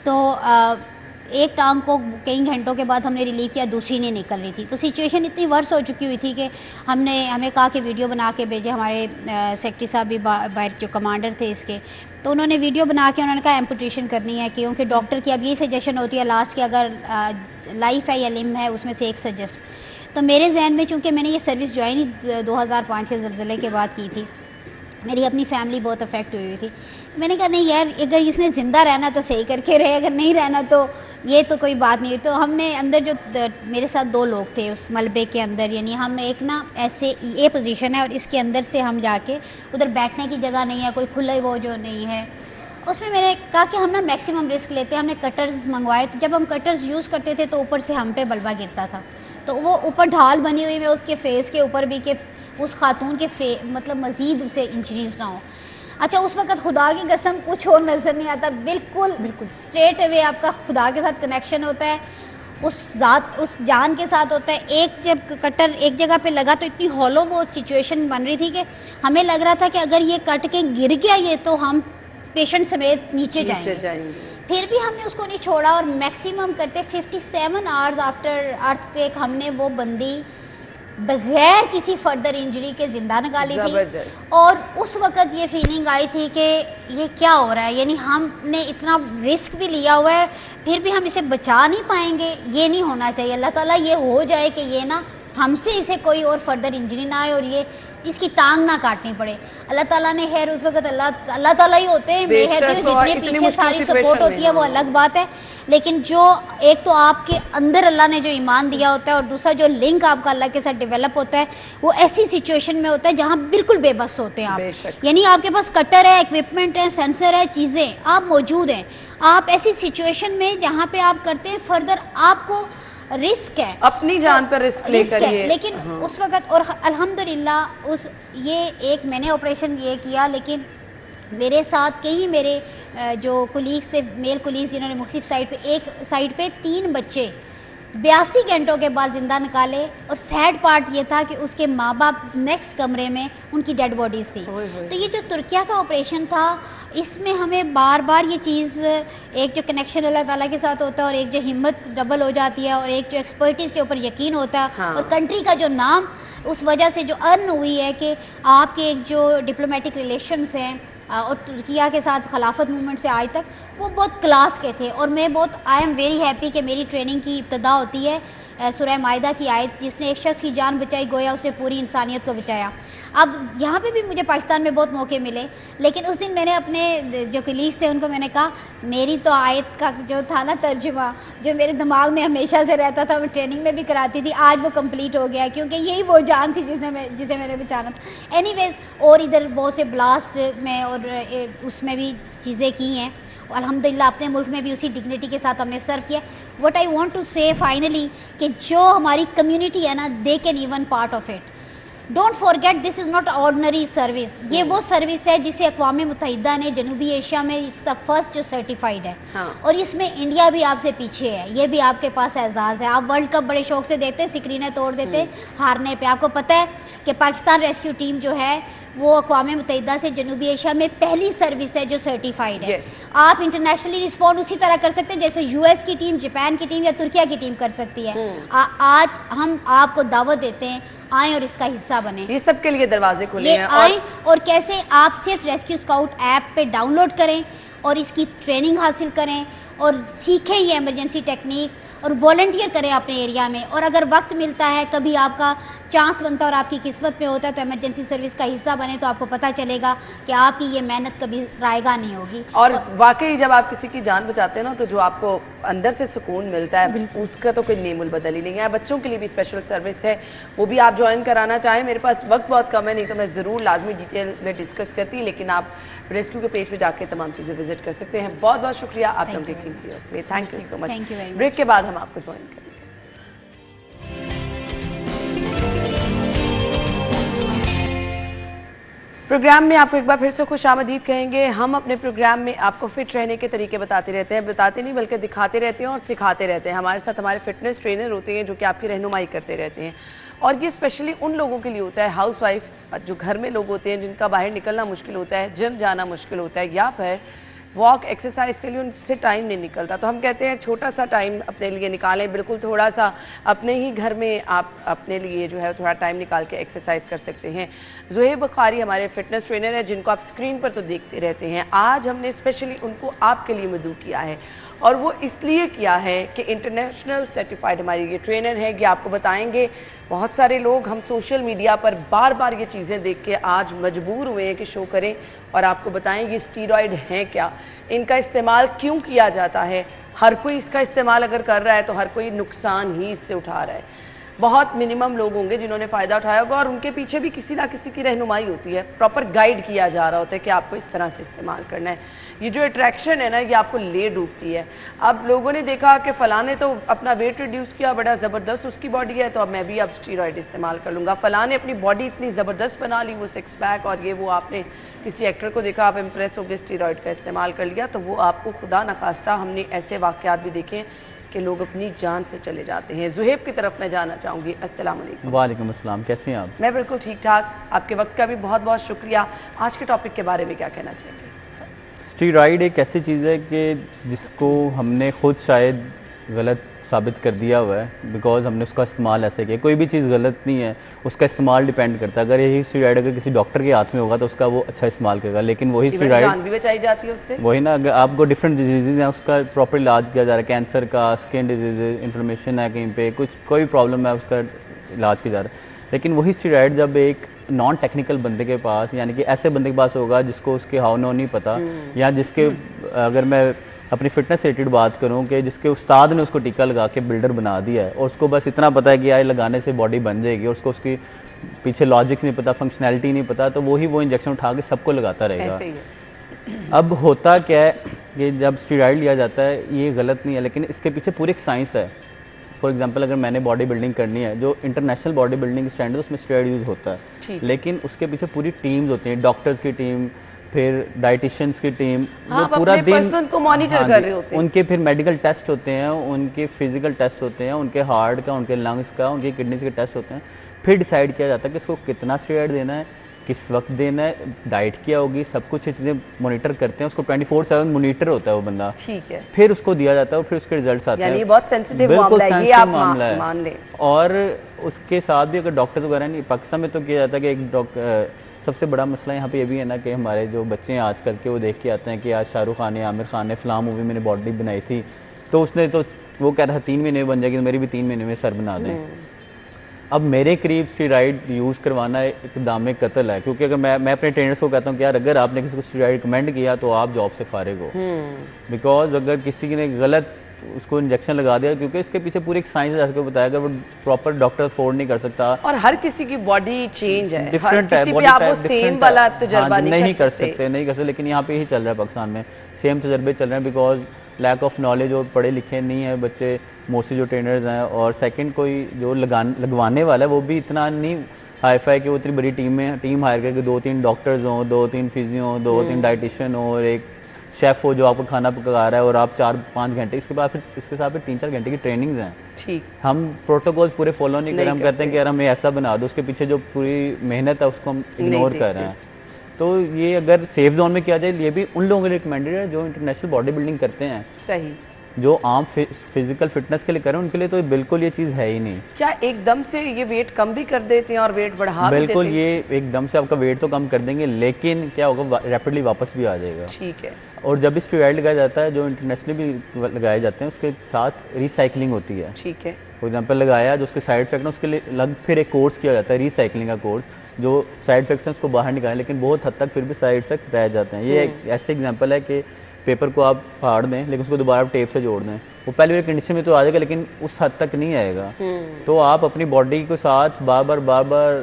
तो एक टांग को कई घंटों के बाद हमने रिलीव किया, दूसरी नहीं निकल रही थी। तो सिचुएशन इतनी वर्स हो चुकी हुई थी कि हमें कहा कि वीडियो बना के भेजे। हमारे सेक्रेटरी साहब भी बाहर जो कमांडर थे इसके, तो उन्होंने वीडियो बना के उन्होंने कहा एम्पुटेशन करनी है, क्योंकि डॉक्टर की अब ये सजेशन होती है लास्ट की, अगर लाइफ है या लिम्ब है उसमें से एक सजेस्ट। तो मेरे जहन में, चूँकि मैंने ये सर्विस ज्वाइन ही 2005 के ज़लज़ले के बाद की थी, मेरी अपनी फैमिली बहुत अफेक्ट हुई थी। मैंने कहा नहीं यार, अगर इसने ज़िंदा रहना तो सही करके रहे, अगर नहीं रहना तो ये तो कोई बात नहीं। तो हमने अंदर जो मेरे साथ 2 लोग थे उस मलबे के अंदर, यानी हम एक ना ऐसे ये पोजीशन है और इसके अंदर से हम जाके, उधर बैठने की जगह नहीं है, कोई खुले वो जो नहीं है, उसमें मैंने कहा कि हम ना मैक्सिमम रिस्क लेते हैं। हमने कटर्स मंगवाए, तो जब हम कटर्स यूज़ करते थे तो ऊपर से हम पे बल्बा गिरता था, तो वो ऊपर ढाल बनी हुई में उसके फेस के ऊपर भी, कि उस खातून के मतलब मज़ीद उसे इंजरीज ना हो। अच्छा, उस वक्त खुदा की कसम कुछ और नज़र नहीं आता, बिल्कुल स्ट्रेट अवे आपका खुदा के साथ कनेक्शन होता है, उस जान के साथ होता है। एक जब कटर एक जगह पे लगा तो इतनी हॉलो वो सिचुएशन बन रही थी कि हमें लग रहा था कि अगर ये कट के गिर गया ये, तो हम पेशेंट समेत नीचे जाएंगे। फिर भी हमने उसको नहीं छोड़ा और मैक्सिमम करते 57 आवर्स आफ्टर अर्थक्वेक हमने वो बंदी बगैर किसी फर्दर इंजरी के ज़िंदा निकाली थी। जबरदस्त। और उस वक़्त ये फीलिंग आई थी कि ये क्या हो रहा है, यानी हमने इतना रिस्क भी लिया हुआ है फिर भी हम इसे बचा नहीं पाएंगे, ये नहीं होना चाहिए। अल्लाह ताला ये हो जाए कि ये ना हमसे इसे कोई और फर्दर इंजरी ना आए और ये इसकी टांग ना काटनी पड़े। अल्लाह ताला ने खैर उस वक्त अल्लाह ताला ही होते हैं, बेशक, बेहद और जितने इतनी पीछे मुश्किल सारी सिचुएशन सपोर्ट होती है में, वो हाँ। अलग बात है। लेकिन जो एक तो आपके अंदर अल्लाह ने जो ईमान दिया होता है और दूसरा जो लिंक आपका अल्लाह के साथ डेवलप होता है वो ऐसी सिचुएशन में होता है जहाँ बिल्कुल बेबस होते हैं बेशक। आप। यानी आपके पास कटर है, इक्विपमेंट है, सेंसर है, चीज़ें आप मौजूद हैं, आप ऐसी सिचुएशन में जहाँ पे आप करते हैं फर्दर आपको रिस्क है, अपनी जान पर रिस्क लेकर है। ये, लेकिन हाँ। उस वक़्त और अल्हम्दुलिल्लाह उस ये एक मैंने ऑपरेशन ये किया, लेकिन मेरे साथ कई मेरे जो कुलीग्स थे, मेल कुलीग्स, जिन्होंने मुख्तलिफ साइड पे, एक साइड पे 3 बच्चे 82 घंटों के बाद ज़िंदा निकाले। और सैड पार्ट ये था कि उसके माँ बाप नेक्स्ट कमरे में उनकी डेड बॉडीज़ थी। तो ये जो तुर्किया का ऑपरेशन था इसमें हमें बार बार ये चीज़, एक जो कनेक्शन अल्लाह ताला के साथ होता है और एक जो हिम्मत डबल हो जाती है और एक जो एक्सपर्टीज़ के ऊपर यकीन होता है, हाँ। और कंट्री का जो नाम उस वजह से जो अर्न हुई है कि आपके एक जो डिप्लोमेटिक रिलेशंस हैं और तुर्किया के साथ खिलाफत मूवमेंट से आज तक वो बहुत क्लास के थे। और मैं बहुत आई एम वेरी हैप्पी कि मेरी ट्रेनिंग की इब्तदा होती है सूरह माइदा की आयत, जिसने एक शख्स की जान बचाई गोया उसने पूरी इंसानियत को बचाया। अब यहाँ पे भी मुझे पाकिस्तान में बहुत मौके मिले, लेकिन उस दिन मैंने अपने जो कलीग्स थे उनको मैंने कहा मेरी तो आयत का जो था ना तर्जुमा, जो मेरे दिमाग में हमेशा से रहता था, मैं ट्रेनिंग में भी कराती थी, आज वो कंप्लीट हो गया क्योंकि यही वो जान थी जिसे मैंने बचाना था। एनीवेज, और इधर बहुत से ब्लास्ट में और उसमें भी चीज़ें की हैं, अल्हम्दुलिल्लाह अपने मुल्क में भी उसी डिग्निटी के साथ हमने सर्व किया। व्हाट आई वांट टू से फाइनली कि जो हमारी कम्युनिटी है ना, they can even part of it. Don't forget this is not ordinary service, ये वो सर्विस है जिसे अक़वाम मुत्तहिदा ने जनूबी एशिया में इट्स द फर्स्ट जो सर्टिफाइड है। हाँ। और इसमें इंडिया भी आपसे पीछे है, ये भी आपके पास एजाज़ है। आप वर्ल्ड कप बड़े शौक से देखते हैं, स्क्रीनें तोड़ देते हैं हारने पे। आपको पता है कि पाकिस्तान रेस्क्यू टीम जो है वो अक़वाम मुत्तहिदा से जनूबी एशिया में पहली सर्विस है जो सर्टिफाइड है। Yes. आप इंटरनेशनली रिस्पॉन्ड उसी तरह कर सकते हैं जैसे यूएस की टीम, जापान की टीम या तुर्किया की टीम कर सकती है। आज हम आपको दावत देते हैं, आएँ और इसका हिस्सा बने। ये सबके लिए दरवाजे खुले ये हैं। आएँ और कैसे आप सिर्फ रेस्क्यू स्काउट ऐप पे डाउनलोड करें और इसकी ट्रेनिंग हासिल करें और सीखें ये इमरजेंसी टेक्निक्स और वॉलंटियर करें अपने एरिया में। और अगर वक्त मिलता है, कभी आपका चांस बनता है और आपकी किस्मत में होता है तो इमरजेंसी सर्विस का हिस्सा बने, तो आपको पता चलेगा कि आपकी ये मेहनत कभी रायगा नहीं होगी। और वाकई जब आप किसी की जान बचाते हैं ना, तो जो आपको अंदर से सुकून मिलता है उसका तो कोई नेमुल बदल ही नहीं है। बच्चों के लिए भी स्पेशल सर्विस है, वो भी आप ज्वाइन कराना चाहें। मेरे पास वक्त बहुत कम है, नहीं तो मैं ज़रूर लाजमी डिटेल में डिस्कस करती, लेकिन आप रेस्क्यू के पेज पे जाके तमाम चीज़ें विजिट कर सकते हैं। बहुत बहुत शुक्रिया आपने हमसे कीमती। Thank you so much. Thank you very much. Break के बाद हम आपको ज्वाइन करेंगे। प्रोग्राम में आपको एक बार फिर से खुशामदीद कहेंगे। हम अपने प्रोग्राम में आपको फिट रहने के तरीके बताते रहते हैं, बताते नहीं बल्कि दिखाते रहते हैं और सिखाते रहते हैं। हमारे साथ हमारे फिटनेस ट्रेनर होते हैं जो कि आपकी रहनुमाई करते रहते हैं, और ये स्पेशली उन लोगों के लिए होता है, हाउसवाइफ जो घर में लोग होते हैं जिनका बाहर निकलना मुश्किल होता है, जिम जाना मुश्किल होता है, या फिर वॉक एक्सरसाइज के लिए उनसे टाइम नहीं निकलता। तो हम कहते हैं छोटा सा टाइम अपने लिए निकालें, बिल्कुल थोड़ा सा अपने ही घर में आप अपने लिए जो है थोड़ा टाइम निकाल के एक्सरसाइज कर सकते हैं। ज़ुहैब बुखारी हमारे फिटनेस ट्रेनर हैं जिनको आप स्क्रीन पर तो देखते रहते हैं। आज हमने स्पेशली उनको आपके लिए मदऊ किया है, और वो इसलिए किया है कि इंटरनेशनल सर्टिफाइड हमारे ये ट्रेनर हैं। ये आपको बताएंगे। बहुत सारे लोग हम सोशल मीडिया पर बार बार ये चीज़ें देख के आज मजबूर हुए हैं कि शो करें और आपको बताएं ये स्टीरॉयड हैं क्या, इनका इस्तेमाल क्यों किया जाता है। हर कोई इसका इस्तेमाल अगर कर रहा है तो हर कोई नुकसान ही इससे उठा रहा है। बहुत मिनिमम लोग होंगे जिन्होंने फ़ायदा उठाया होगा, और उनके पीछे भी किसी ना किसी की रहनुमाई होती है, प्रॉपर गाइड किया जा रहा होता है कि आपको इस तरह से इस्तेमाल करना है। ये जो अट्रैक्शन है ना, ये आपको ले डूबती है। अब लोगों ने देखा कि फ़लाँ ने तो अपना वेट रिड्यूस किया, बड़ा ज़बरदस्त उसकी बॉडी है, तो अब मैं भी अब स्टीरॉयड इस्तेमाल कर लूँगा। फ़लाँ ने अपनी बॉडी इतनी ज़बरदस्त बना ली, वो सिक्स पैक और ये वो, आपने किसी एक्टर को देखा, आप इम्प्रेस हो गए, स्टीरॉयड का इस्तेमाल कर लिया, तो वो आपको खुदा न खास्ता, हमने ऐसे वाक़यात भी देखे कि लोग अपनी जान से चले जाते हैं। ज़ुहैब की तरफ मैं जाना चाहूँगी। अस्सलाम वालेकुम। वालेकुम अस्सलाम, कैसे हैं आप? मैं बिल्कुल ठीक ठाक, आपके वक्त का भी बहुत बहुत शुक्रिया। आज के टॉपिक के बारे में क्या कहना चाहेंगे? स्टीरॉइड एक ऐसी चीज़ है कि जिसको हमने खुद शायद गलत साबित कर दिया हुआ है, बिकॉज हमने उसका इस्तेमाल ऐसे किया। कोई भी चीज़ गलत नहीं है, उसका इस्तेमाल डिपेंड करता है। अगर यही स्टीरॉइड अगर किसी डॉक्टर के हाथ में होगा तो उसका वो अच्छा इस्तेमाल करेगा, लेकिन वही जान स्टीरॉइड भी बचाई जाती है उससे। वही ना, अगर आपको डिफरेंट डिजीज़ हैं उसका प्रॉपर इलाज किया जा रहा है, कैंसर का, स्किन डिजीज़, इन्फ्लेमेशन है कहीं पे, कुछ कोई प्रॉब्लम है उसका इलाज किया जा रहा है। लेकिन वही स्टीरॉइड जब एक नॉन टेक्निकल बंदे के पास, यानी कि ऐसे बंदे के पास होगा जिसको उसके हाव नो नहीं पता, या जिसके अगर मैं अपनी फिटनेस से रिलेटेड बात करूं कि जिसके उस्ताद ने उसको टीका लगा के बिल्डर बना दिया है और उसको बस इतना पता है कि यार लगाने से बॉडी बन जाएगी और उसको उसकी पीछे लॉजिक नहीं पता, फंक्शनैलिटी नहीं पता, तो वही वो इंजेक्शन उठा के सबको लगाता रहेगा। ऐसे ही है। अब होता क्या है कि जब स्टीरॉइड लिया जाता है, ये गलत नहीं है, लेकिन इसके पीछे पूरी एक साइंस है। फॉर एग्जांपल अगर मैंने बॉडी बिल्डिंग करनी है, जो इंटरनेशनल बॉडी बिल्डिंग स्टैंडर्ड उसमें स्टेरॉइड यूज़ होता है, लेकिन उसके पीछे पूरी टीम्स होती हैं, डॉक्टर्स की टीम, फिर डाइटिशियंस की टीम, जो पूरा दिन पर्सन को मॉनिटर कर रहे होते हैं। उनके फिर मेडिकल टेस्ट होते हैं, उनके फिजिकल टेस्ट होते हैं, उनके हार्ट का, उनके लंग्स का, उनकी किडनीज के टेस्ट होते हैं। फिर डिसाइड किया जाता है कि इसको कितना स्टेरॉइड देना है, किस वक्त देना है, डाइट क्या होगी, सब कुछ ये चीज़ें मॉनिटर करते हैं। उसको 24/7 मॉनिटर होता है वो बंदा, ठीक है। फिर उसको दिया जाता है और फिर उसके रिजल्ट्स आते हैं। यानी ये बहुत सेंसिटिव बिल्कुल मामला है, ये sensitive आप मामला है। मान लें। और उसके साथ भी अगर डॉक्टर वगैरह नहीं, पाकिस्तान में तो किया जाता है कि एक डॉक्टर, सबसे बड़ा मसला यहाँ पे ये भी है ना कि हमारे जो बच्चे हैं आजकल के, वो देख के आते हैं कि आज शाहरुख खान या आमिर खान ने फ़लाँ मूवी मैंने बॉडी बनाई थी, तो उसने तो वो कह रहा था 3 महीने में बन जाएगी, तो मेरी भी 3 महीने में सर बना दें। अब मेरे करीब स्टीरॉइड यूज़ करवाना इक़दाम कत्ल है, क्योंकि अगर मैं अपने ट्रेनर्स को कहता हूँ कि यार अगर आपने किसी को स्टीरॉइड रिकमेंड किया तो आप जॉब से फारिग हो, बिकॉज अगर किसी ने गलत उसको इंजेक्शन लगा दिया, क्योंकि इसके पीछे पूरी एक साइंस है, जैसे बताया, अगर वो प्रॉपर डॉक्टर अफोर्ड नहीं कर सकता। और हर किसी की बॉडी चेंज है, डिफरेंट है, किसी बॉडी पे आप वो टाइप सेम डिफरेंट वाला है। तजुर्बा हाँ, नहीं कर सकते। सकते, लेकिन यहाँ पे यही चल रहा है पाकिस्तान में, सेम तजर्बे चल रहे हैं, बिकॉज लैक ऑफ नॉलेज और पढ़े लिखे नहीं है बच्चे मोस्टली जो ट्रेनर्स हैं। और सेकंड कोई जो लगवाने वाला है वो भी इतना नहीं हाई फाई कि वो इतनी बड़ी टीम हायर करके 2-3 डॉक्टर्स हों, 2-3 फिजियो हों, 2-3 डाइटिशियन हो और एक शेफ़ हो जो आपको खाना पका रहा है, और आप 4-5 घंटे इसके बाद फिर इसके साथ फिर 3-4 घंटे की ट्रेनिंग्स हैं। ठीक, हम प्रोटोकॉल्स पूरे फॉलो नहीं कर रहे, हम कहते हैं कि यार हमें ऐसा बना दो, उसके पीछे जो पूरी मेहनत है उसको हम इग्नोर कर रहे हैं। तो ये अगर सेफ जोन में किया जाए, ये भी उन लोगों के लिए रिकमेंडेड है जो इंटरनेशनल बॉडी बिल्डिंग करते हैं, सही। जो आम फिजिकल फिटनेस के लिए करें उनके लिए तो बिल्कुल ये चीज़ है ही नहीं। क्या एकदम से ये वेट कम भी कर देते हैं और वेट बढ़ा भी बिल्कुल, देते हैं? ये एकदम से आपका वेट तो कम कर देंगे, लेकिन क्या होगा, रैपिडली वापस भी आ जाएगा। ठीक है। और जब भी स्टेरॉइड लगाया जाता है, जो इंटरनेशनली भी लगाए जाते हैं, उसके साथ रिसाइकलिंग होती है। ठीक है। फॉर एग्जाम्पल लगाया, जो उसके साइड इफेक्ट है उसके लिए अलग फिर एक कोर्स किया जाता है, रिसाइकलिंग का कोर्स, जो साइड इफेक्ट्स हैं उसको बाहर निकालें, लेकिन बहुत हद तक फिर भी साइड इफेक्ट रह जाते हैं। ये एक ऐसे एग्जांपल है कि पेपर को आप फाड़ दें लेकिन उसको दोबारा टेप से जोड़ दें, वो पहले वाली कंडीशन में तो आ जाएगा लेकिन उस हद तक नहीं आएगा। तो आप अपनी बॉडी के साथ बार बार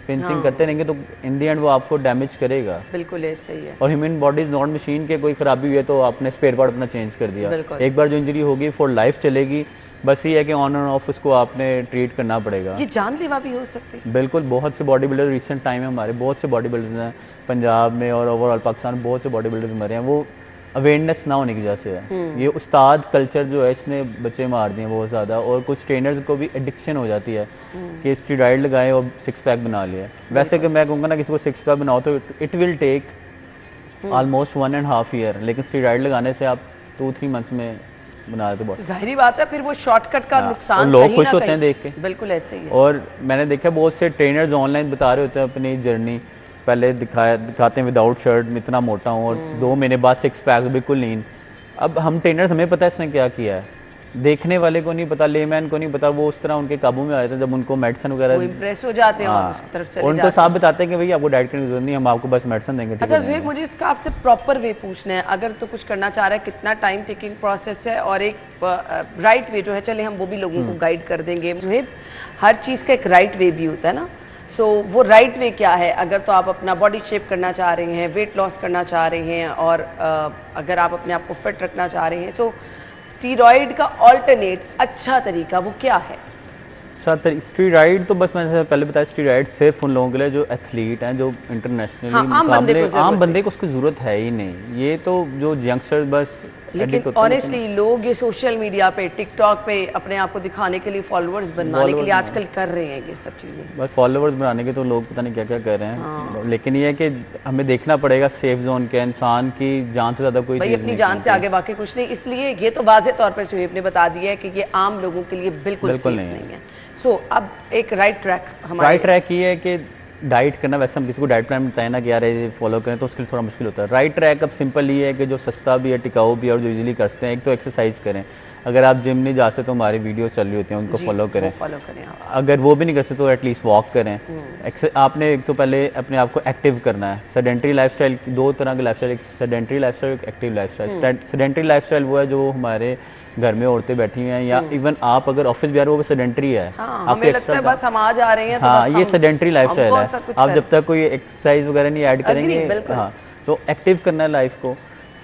पिंचिंग करते रहेंगे तो इन दी एंड वो आपको डैमेज करेगा। बिल्कुल ऐसा ही है। और human body is not machine के, कोई खराबी हुई है तो आपने स्पेयर पार्ट अपना चेंज कर दिया, एक बार जो इंजरी होगी फॉर लाइफ चलेगी। बस ये है कि ऑन एंड ऑफ उसको आपने ट्रीट करना पड़ेगा। ये जानलेवा भी हो सकती है। बिल्कुल, बहुत से बॉडी बिल्डर रिसेंट टाइम में हमारे बहुत से बॉडी बिल्डर्स हैं पंजाब में और ओवरऑल पाकिस्तान में, बहुत से बॉडी बिल्डर्स मरे हैं, वो अवेयरनेस ना होने की वजह से है। ये उस्ताद कल्चर जो है इसने बच्चे मार दिए बहुत ज़्यादा, और कुछ ट्रेनर्स को भी एडिक्शन हो जाती है कि स्टीरॉइड लगाएं और 6 पैक बना लिया। वैसे कि मैं कहूँगा ना किसी को 6 पैक बनाओ तो it will take almost 1.5 year, लेकिन स्टीरॉइड लगाने से आप 2-3 मंथ्स में बना देते बहुत। जाहिर बात है, फिर वो शॉर्टकट का नुकसान लोग कहीं खुश ना होते कहीं। हैं देख के। बिल्कुल ऐसे ही है। और मैंने देखा बहुत से ट्रेनर्स ऑनलाइन बता रहे होते हैं अपनी जर्नी, पहले दिखाते हैं विदाउट शर्ट में इतना मोटा हूँ और 2 महीने बाद 6 पैक बिल्कुल लीन। अब हम ट्रेनर्स हमें पता है इसने क्या किया है, देखने वाले को नहीं पता, लेमैन को नहीं पता, वो उस तरह उनके काबू में आए थे जब उनको मेडिसिन वगैरह, वो इम्प्रेस हो जाते हैं और उसकी तरफ चले उनको जाते साफ बताते हैं कि भाई आपको डाइट करने की जरूरत नहीं, हम आपको बस मेडिसिन देंगे। अच्छा ज़ुहैब, मुझे इसका आपसे प्रॉपर वे पूछना है, अगर तो कुछ करना चाह रहा है कितना टाइम टेकिंग प्रोसेस है और एक राइट वे जो है, चले हम वो भी लोगों को गाइड कर देंगे। ज़ुहैब, हर चीज़ का एक राइट वे भी होता है ना, सो वो राइट वे क्या है? अगर तो आप अपना बॉडी शेप करना चाह रहे हैं, वेट लॉस करना चाह रहे हैं और अगर आप अपने आप को फिट रखना चाह रहे हैं, तो स्टीरॉइड का ऑल्टरनेट अच्छा तरीका वो क्या है? स्टीरॉइड तो बस मैंने पहले बताया, स्टीरॉइड सिर्फ उन लोगों के लिए जो एथलीट हैं, जो इंटरनेशनली आम बंदे को उसकी ज़रूरत है ही नहीं। ये तो जो यंगस्टर्स बस लेकिन होते हैं, ऑनेस्टली लोग ये सोशल मीडिया पे, टिकटॉक पे अपने आप को दिखाने के लिए, फॉलोअर्स बनवाने के लिए आजकल कर रहे हैं ये सब चीजें। बस फॉलोअर्स बनाने के तो लोग पता नहीं क्या क्या कर रहे हैं, लेकिन ये है कि हमें देखना पड़ेगा सेफ जोन के, इंसान की जान से ज़्यादा कोई भाई चीज़ अपनी नहीं जान से आगे बाकी कुछ नहीं, इसलिए ये तो वाज़े तौर पर शुएब ने बता दिया है कि ये आम लोगों के लिए बिल्कुल सेफ नहीं है। सो अब एक राइट ट्रैक हमारा, राइट ट्रैक ये है कि डाइट करना। वैसे हम किसी को डाइट प्लान बताए ना कि यार ये फॉलो करें तो उसके लिए थोड़ा मुश्किल होता है। राइट ट्रैक अब सिंपल ये है कि जो सस्ता भी है, टिकाऊ भी है और जो इजीली कर सकते हैं। एक तो एक्सरसाइज करें, अगर आप जिम नहीं जा सकते तो हमारी वीडियो चल रही होती हैं, उनको फॉलो करें। अगर वो भी नहीं कर सकते तो एटलीस्ट वॉक करें। आपने एक तो पहले अपने आप को एक्टिव करना है। सेडेंटरी लाइफस्टाइल, दो तरह के लाइफस्टाइल, एक सेडेंटरी लाइफस्टाइल, एक एक्टिव लाइफस्टाइल। सेडेंटरी लाइफस्टाइल वो है जो हमारे घर में औरतें बैठी हुई हैं, या इवन आप अगर ऑफिस भी आ रहे हो वो भी सेडेंटरी है। हमें लगता है बस हम आ जा रहे हैं तो हाँ, बस ये सेडेंटरी लाइफस्टाइल है। आप जब तक कोई एक्सरसाइज वगैरह नहीं ऐड करेंगे, हाँ, तो एक्टिव करना है लाइफ को।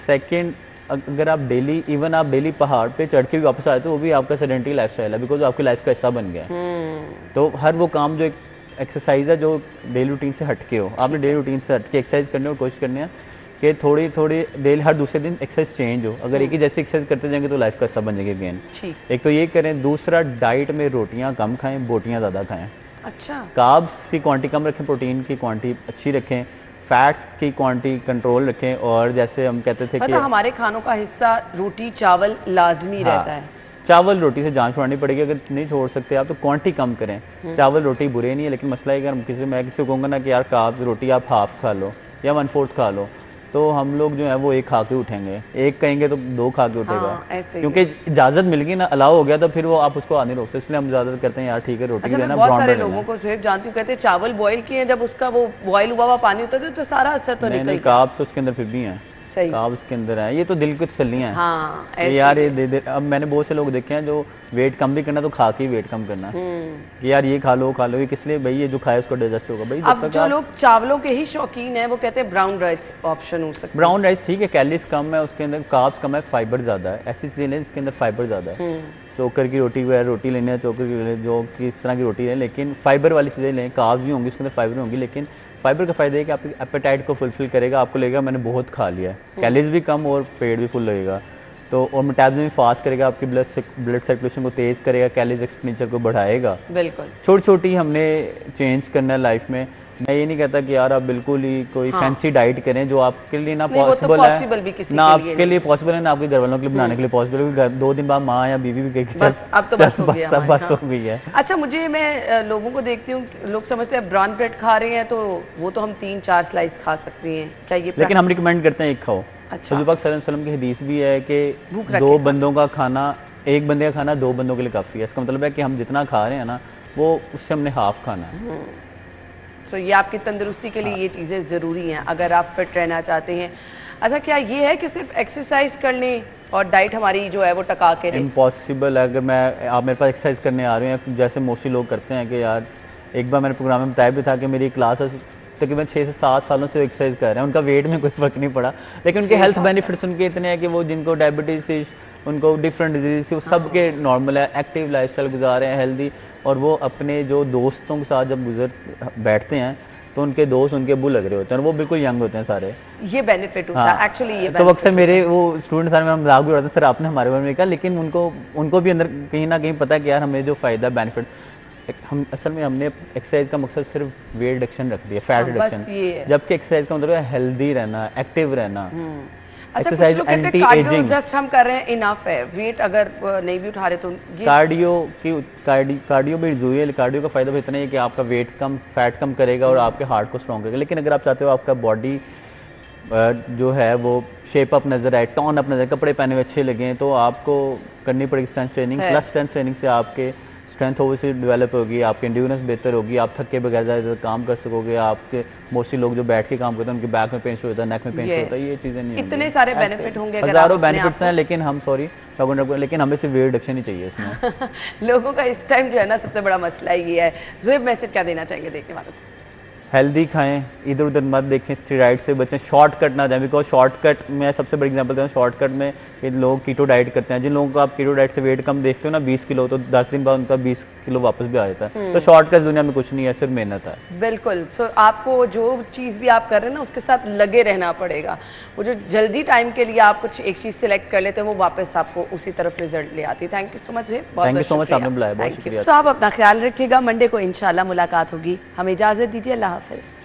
सेकंड, अगर आप डेली, इवन आप डेली पहाड़ पे चढ़ के भी वापस आए तो वो भी आपका सेडेंटरी लाइफस्टाइल है, बिकॉज आपकी लाइफ का हिस्सा बन गया है। तो हर वो काम जो एक एक्सरसाइज है जो डेली रूटीन से हटके हो, आपने डेली रूटीन से हटके एक्सरसाइज करने की कोशिश करनी है कि थोड़ी थोड़ी डेली, हर दूसरे दिन एक्सरसाइज चेंज हो। अगर एक ही जैसे एक्सरसाइज करते जाएंगे तो लाइफ का हिस्सा बन जाएगा गेन। एक तो ये करें। दूसरा, डाइट में रोटियां कम खाएं, बोटियां ज़्यादा खाएं। अच्छा, कार्ब्स की क्वांटिटी कम रखें, प्रोटीन की क्वांटिटी अच्छी रखें, फैट्स की क्वांटिटी कंट्रोल रखें। और जैसे हम कहते थे कि हमारे खानों का हिस्सा रोटी चावल लाजमी रहता है। चावल रोटी से जान छुड़ानी पड़ेगी। अगर नहीं छोड़ सकते आप तो क्वांटिटी कम करें। चावल रोटी बुरे नहीं है, लेकिन मसला है कि मैं किसी को कहूँगा ना कि यार कार्ब्स रोटी आप हाफ खा लो या 1/4 खा लो, तो हम लोग जो है वो एक खा के उठेंगे, एक कहेंगे तो 2 खा के उठेगा। क्योंकि इजाजत मिल गई ना, अलाउ हो गया, तो फिर वो आप उसको आने रोकते, इसलिए हम इजाजत करते हैं यार ठीक है रोटी देना। बहुत सारे लोगों को शुएब जानती हूँ कहते हैं चावल बॉईल किए, जब उसका वो बॉईल हुआ पानी होता है तो सारा असर तो निकल गया। कार्ब्स उसके अंदर फिर भी हैं, कार्ब्स के अंदर है। ये तो दिल की तसल्लियां हैं। हाँ, यार ये दे। अब मैंने बहुत से लोग देखे हैं जो वेट कम भी करना तो खा के वेट कम करना कि यार ये खा लो ये किस लिए भाई, ये जो खाए उसको डाइजेस्ट होगा भाई। अब जो लोग चावलों के ही शौकीन हैं वो कहते हैं ब्राउन राइस ऑप्शन हो सकता है। ब्राउन राइस ठीक है, कैलोरीज कम है उसके अंदर, कार्ब्स कम है, फाइबर ज़्यादा है। ऐसी चीज़ें लें जिसके अंदर फाइबर ज़्यादा है। चोकर की रोटी वगैरह रोटी लेनी है, चोकर की जो किस तरह की रोटी लें, लेकिन फाइबर वाली चीज़ें लें। कार्ब्स भी होंगी उसके अंदर, फाइबर होंगी, लेकिन फाइबर का फायदा है कि आपकी एपेटाइट को फुलफिल करेगा। आपको लगेगा मैंने बहुत खा लिया है, कैलोरीज भी कम और पेट भी फुल लगेगा। तो और मेटाबॉलिज्म भी फास्ट करेगा, आपकी ब्लड सर्कुलेशन को तेज़ करेगा, कैलोरीज एक्सपेंडिचर को बढ़ाएगा। बिल्कुल छोटी छोटी हमने चेंज करना है लाइफ में। मैं ये नहीं कहता कि यार आप बिल्कुल ही कोई फैंसी डाइट करें जो आपके लिए ना पॉसिबल है, ना आपके लिए पॉसिबल है, ना आपके घर वालों के लिए बनाने के लिए पॉसिबल है। 2 दिन बाद माँ या बीवी भी कहेगी बस अब तो बस हो गया, बस हो गई है। अच्छा, मुझे मैं लोगों को देखती हूँ, लोग समझते हैं ब्राउन ब्रेड खा रहे हैं तो वो तो हम 3-4 स्लाइस खा सकते हैं, क्या ये? लेकिन हम रिकमेंड करते हैं एक खाओ। अच्छा, हुज़ूर पाक सल्लल्लाहु अलैहि वसल्लम की हदीस भी है कि 2 बंदों का खाना, एक बंदे का खाना 2 बंदों के लिए काफ़ी है। इसका मतलब है कि हम जितना खा रहे हैं ना वो उससे हमने हाफ खाना है। तो ये आपकी तंदुरुस्ती के लिए ये चीज़ें ज़रूरी हैं अगर आप फिट रहना चाहते हैं। अच्छा, क्या ये है कि सिर्फ एक्सरसाइज कर लें और डाइट हमारी जो है वो टका के रहे? इम्पॉसिबल है। अगर आप मेरे पास एक्सरसाइज करने आ रहे हैं, जैसे मोस्टली लोग करते हैं कि यार, एक बार मैंने प्रोग्राम में बताया भी था कि मेरी क्लासेस तकरीबन 6 से 7 सालों से एक्सरसाइज कर रहे हैं, उनका वेट में कोई फ़र्क नहीं पड़ा, लेकिन उनके हेल्थ बेनिफिट्स उनके इतने हैं कि वो जिनको डायबिटीज़ थी, उनको डिफरेंट डिजीज़ थी, वो सब के नॉर्मल है, एक्टिव लाइफस्टाइल गुजार रहे हैं, हेल्दी। और वो अपने जो दोस्तों के साथ जब बैठते हैं तो उनके दोस्त उनके अब्बू लग रहे होते हैं, वो बिल्कुल यंग होते हैं सारे। ये बेनिफिट होता है एक्चुअली। ये तो अक्सर मेरे वो स्टूडेंट्स सारे में मजाक भी उड़ाते हैं, सर आपने हमारे बारे में कहा, लेकिन उनको भी अंदर कहीं ना कहीं पता है कि यार हमें जो फ़ायदा बेनिफिट, हम असल में हमने एक्सरसाइज का मकसद सिर्फ वेट रिडक्शन रख दिया, फैट रिडक्शन, जबकि एक्सरसाइज का मतलब है हेल्दी रहना, एक्टिव रहना। एक्सरसाइज एंटी एजिंग जस्ट हम कर रहे हैं इनफ है, वेट अगर नहीं भी उठा रहे तो कार्डियो भी जरूरी है। कार्डियो का फायदा भी इतना है कि आपका वेट कम, फैट कम करेगा और आपके हार्ट को स्ट्रॉन्ग करेगा। लेकिन अगर आप चाहते हो आपका बॉडी जो है वो शेप अप नजर आए, टॉन अप नजर, कपड़े पहने हुए अच्छे लगें, तो आपको करनी पड़ेगी strength training. Plus strength training से आपके स्ट्रेंथ ओवरसी डेवलप होगी, आपकी एंड्योरेंस बेहतर होगी, आप थके बगैर ज़्यादा काम कर सकोगे। आपके मोस्टली लोग जो बैठ के काम करते हैं उनके बैक में पेन होता है, नेक में पेन होता है, ये चीज़ें नहीं, इतने सारे बेनिफिट होंगे, हज़ारों बेनिफिट्स हैं, लेकिन हम लेकिन हमें सिर्फ वेट रिडक्शन ही चाहिए इसमें। लोगों का इस टाइम जो है ना सबसे बड़ा मसला ये है। ज़ुएब मैसेज क्या देना चाहिए देखने वालों को? हेल्दी खाएं, इधर उधर मत देखें, स्टेरॉइड से बचें, शॉर्टकट ना जाएं। बिकॉज शॉर्टकट, मैं सबसे बड़ी एग्जांपल देता हूँ, शॉर्टकट में ये लोग कीटो डाइट करते हैं। जिन लोगों को आप कीटो डाइट से वेट कम देखते हो ना 20 किलो, तो 10 दिन बाद उनका 20 किलो वापस भी आ जाता है। तो शॉर्टकट दुनिया में कुछ नहीं है, सिर्फ मेहनत है। बिल्कुल। सो आपको जो चीज़ भी आप कर रहे हैं ना उसके साथ लगे रहना पड़ेगा। वो जो जल्दी टाइम के लिए आप कुछ एक चीज़ सिलेक्ट कर लेते हैं वो वापस आपको उसी तरफ रिजल्ट ले आती है। Thank you so much. Thank you so much, आपने बुलाया, बहुत शुक्रिया। तो आप अपना ख्याल रखिएगा, मंडे को इंशाल्लाह मुलाकात होगी। हमें इजाज़त दीजिए, अल्लाह हाफिज़।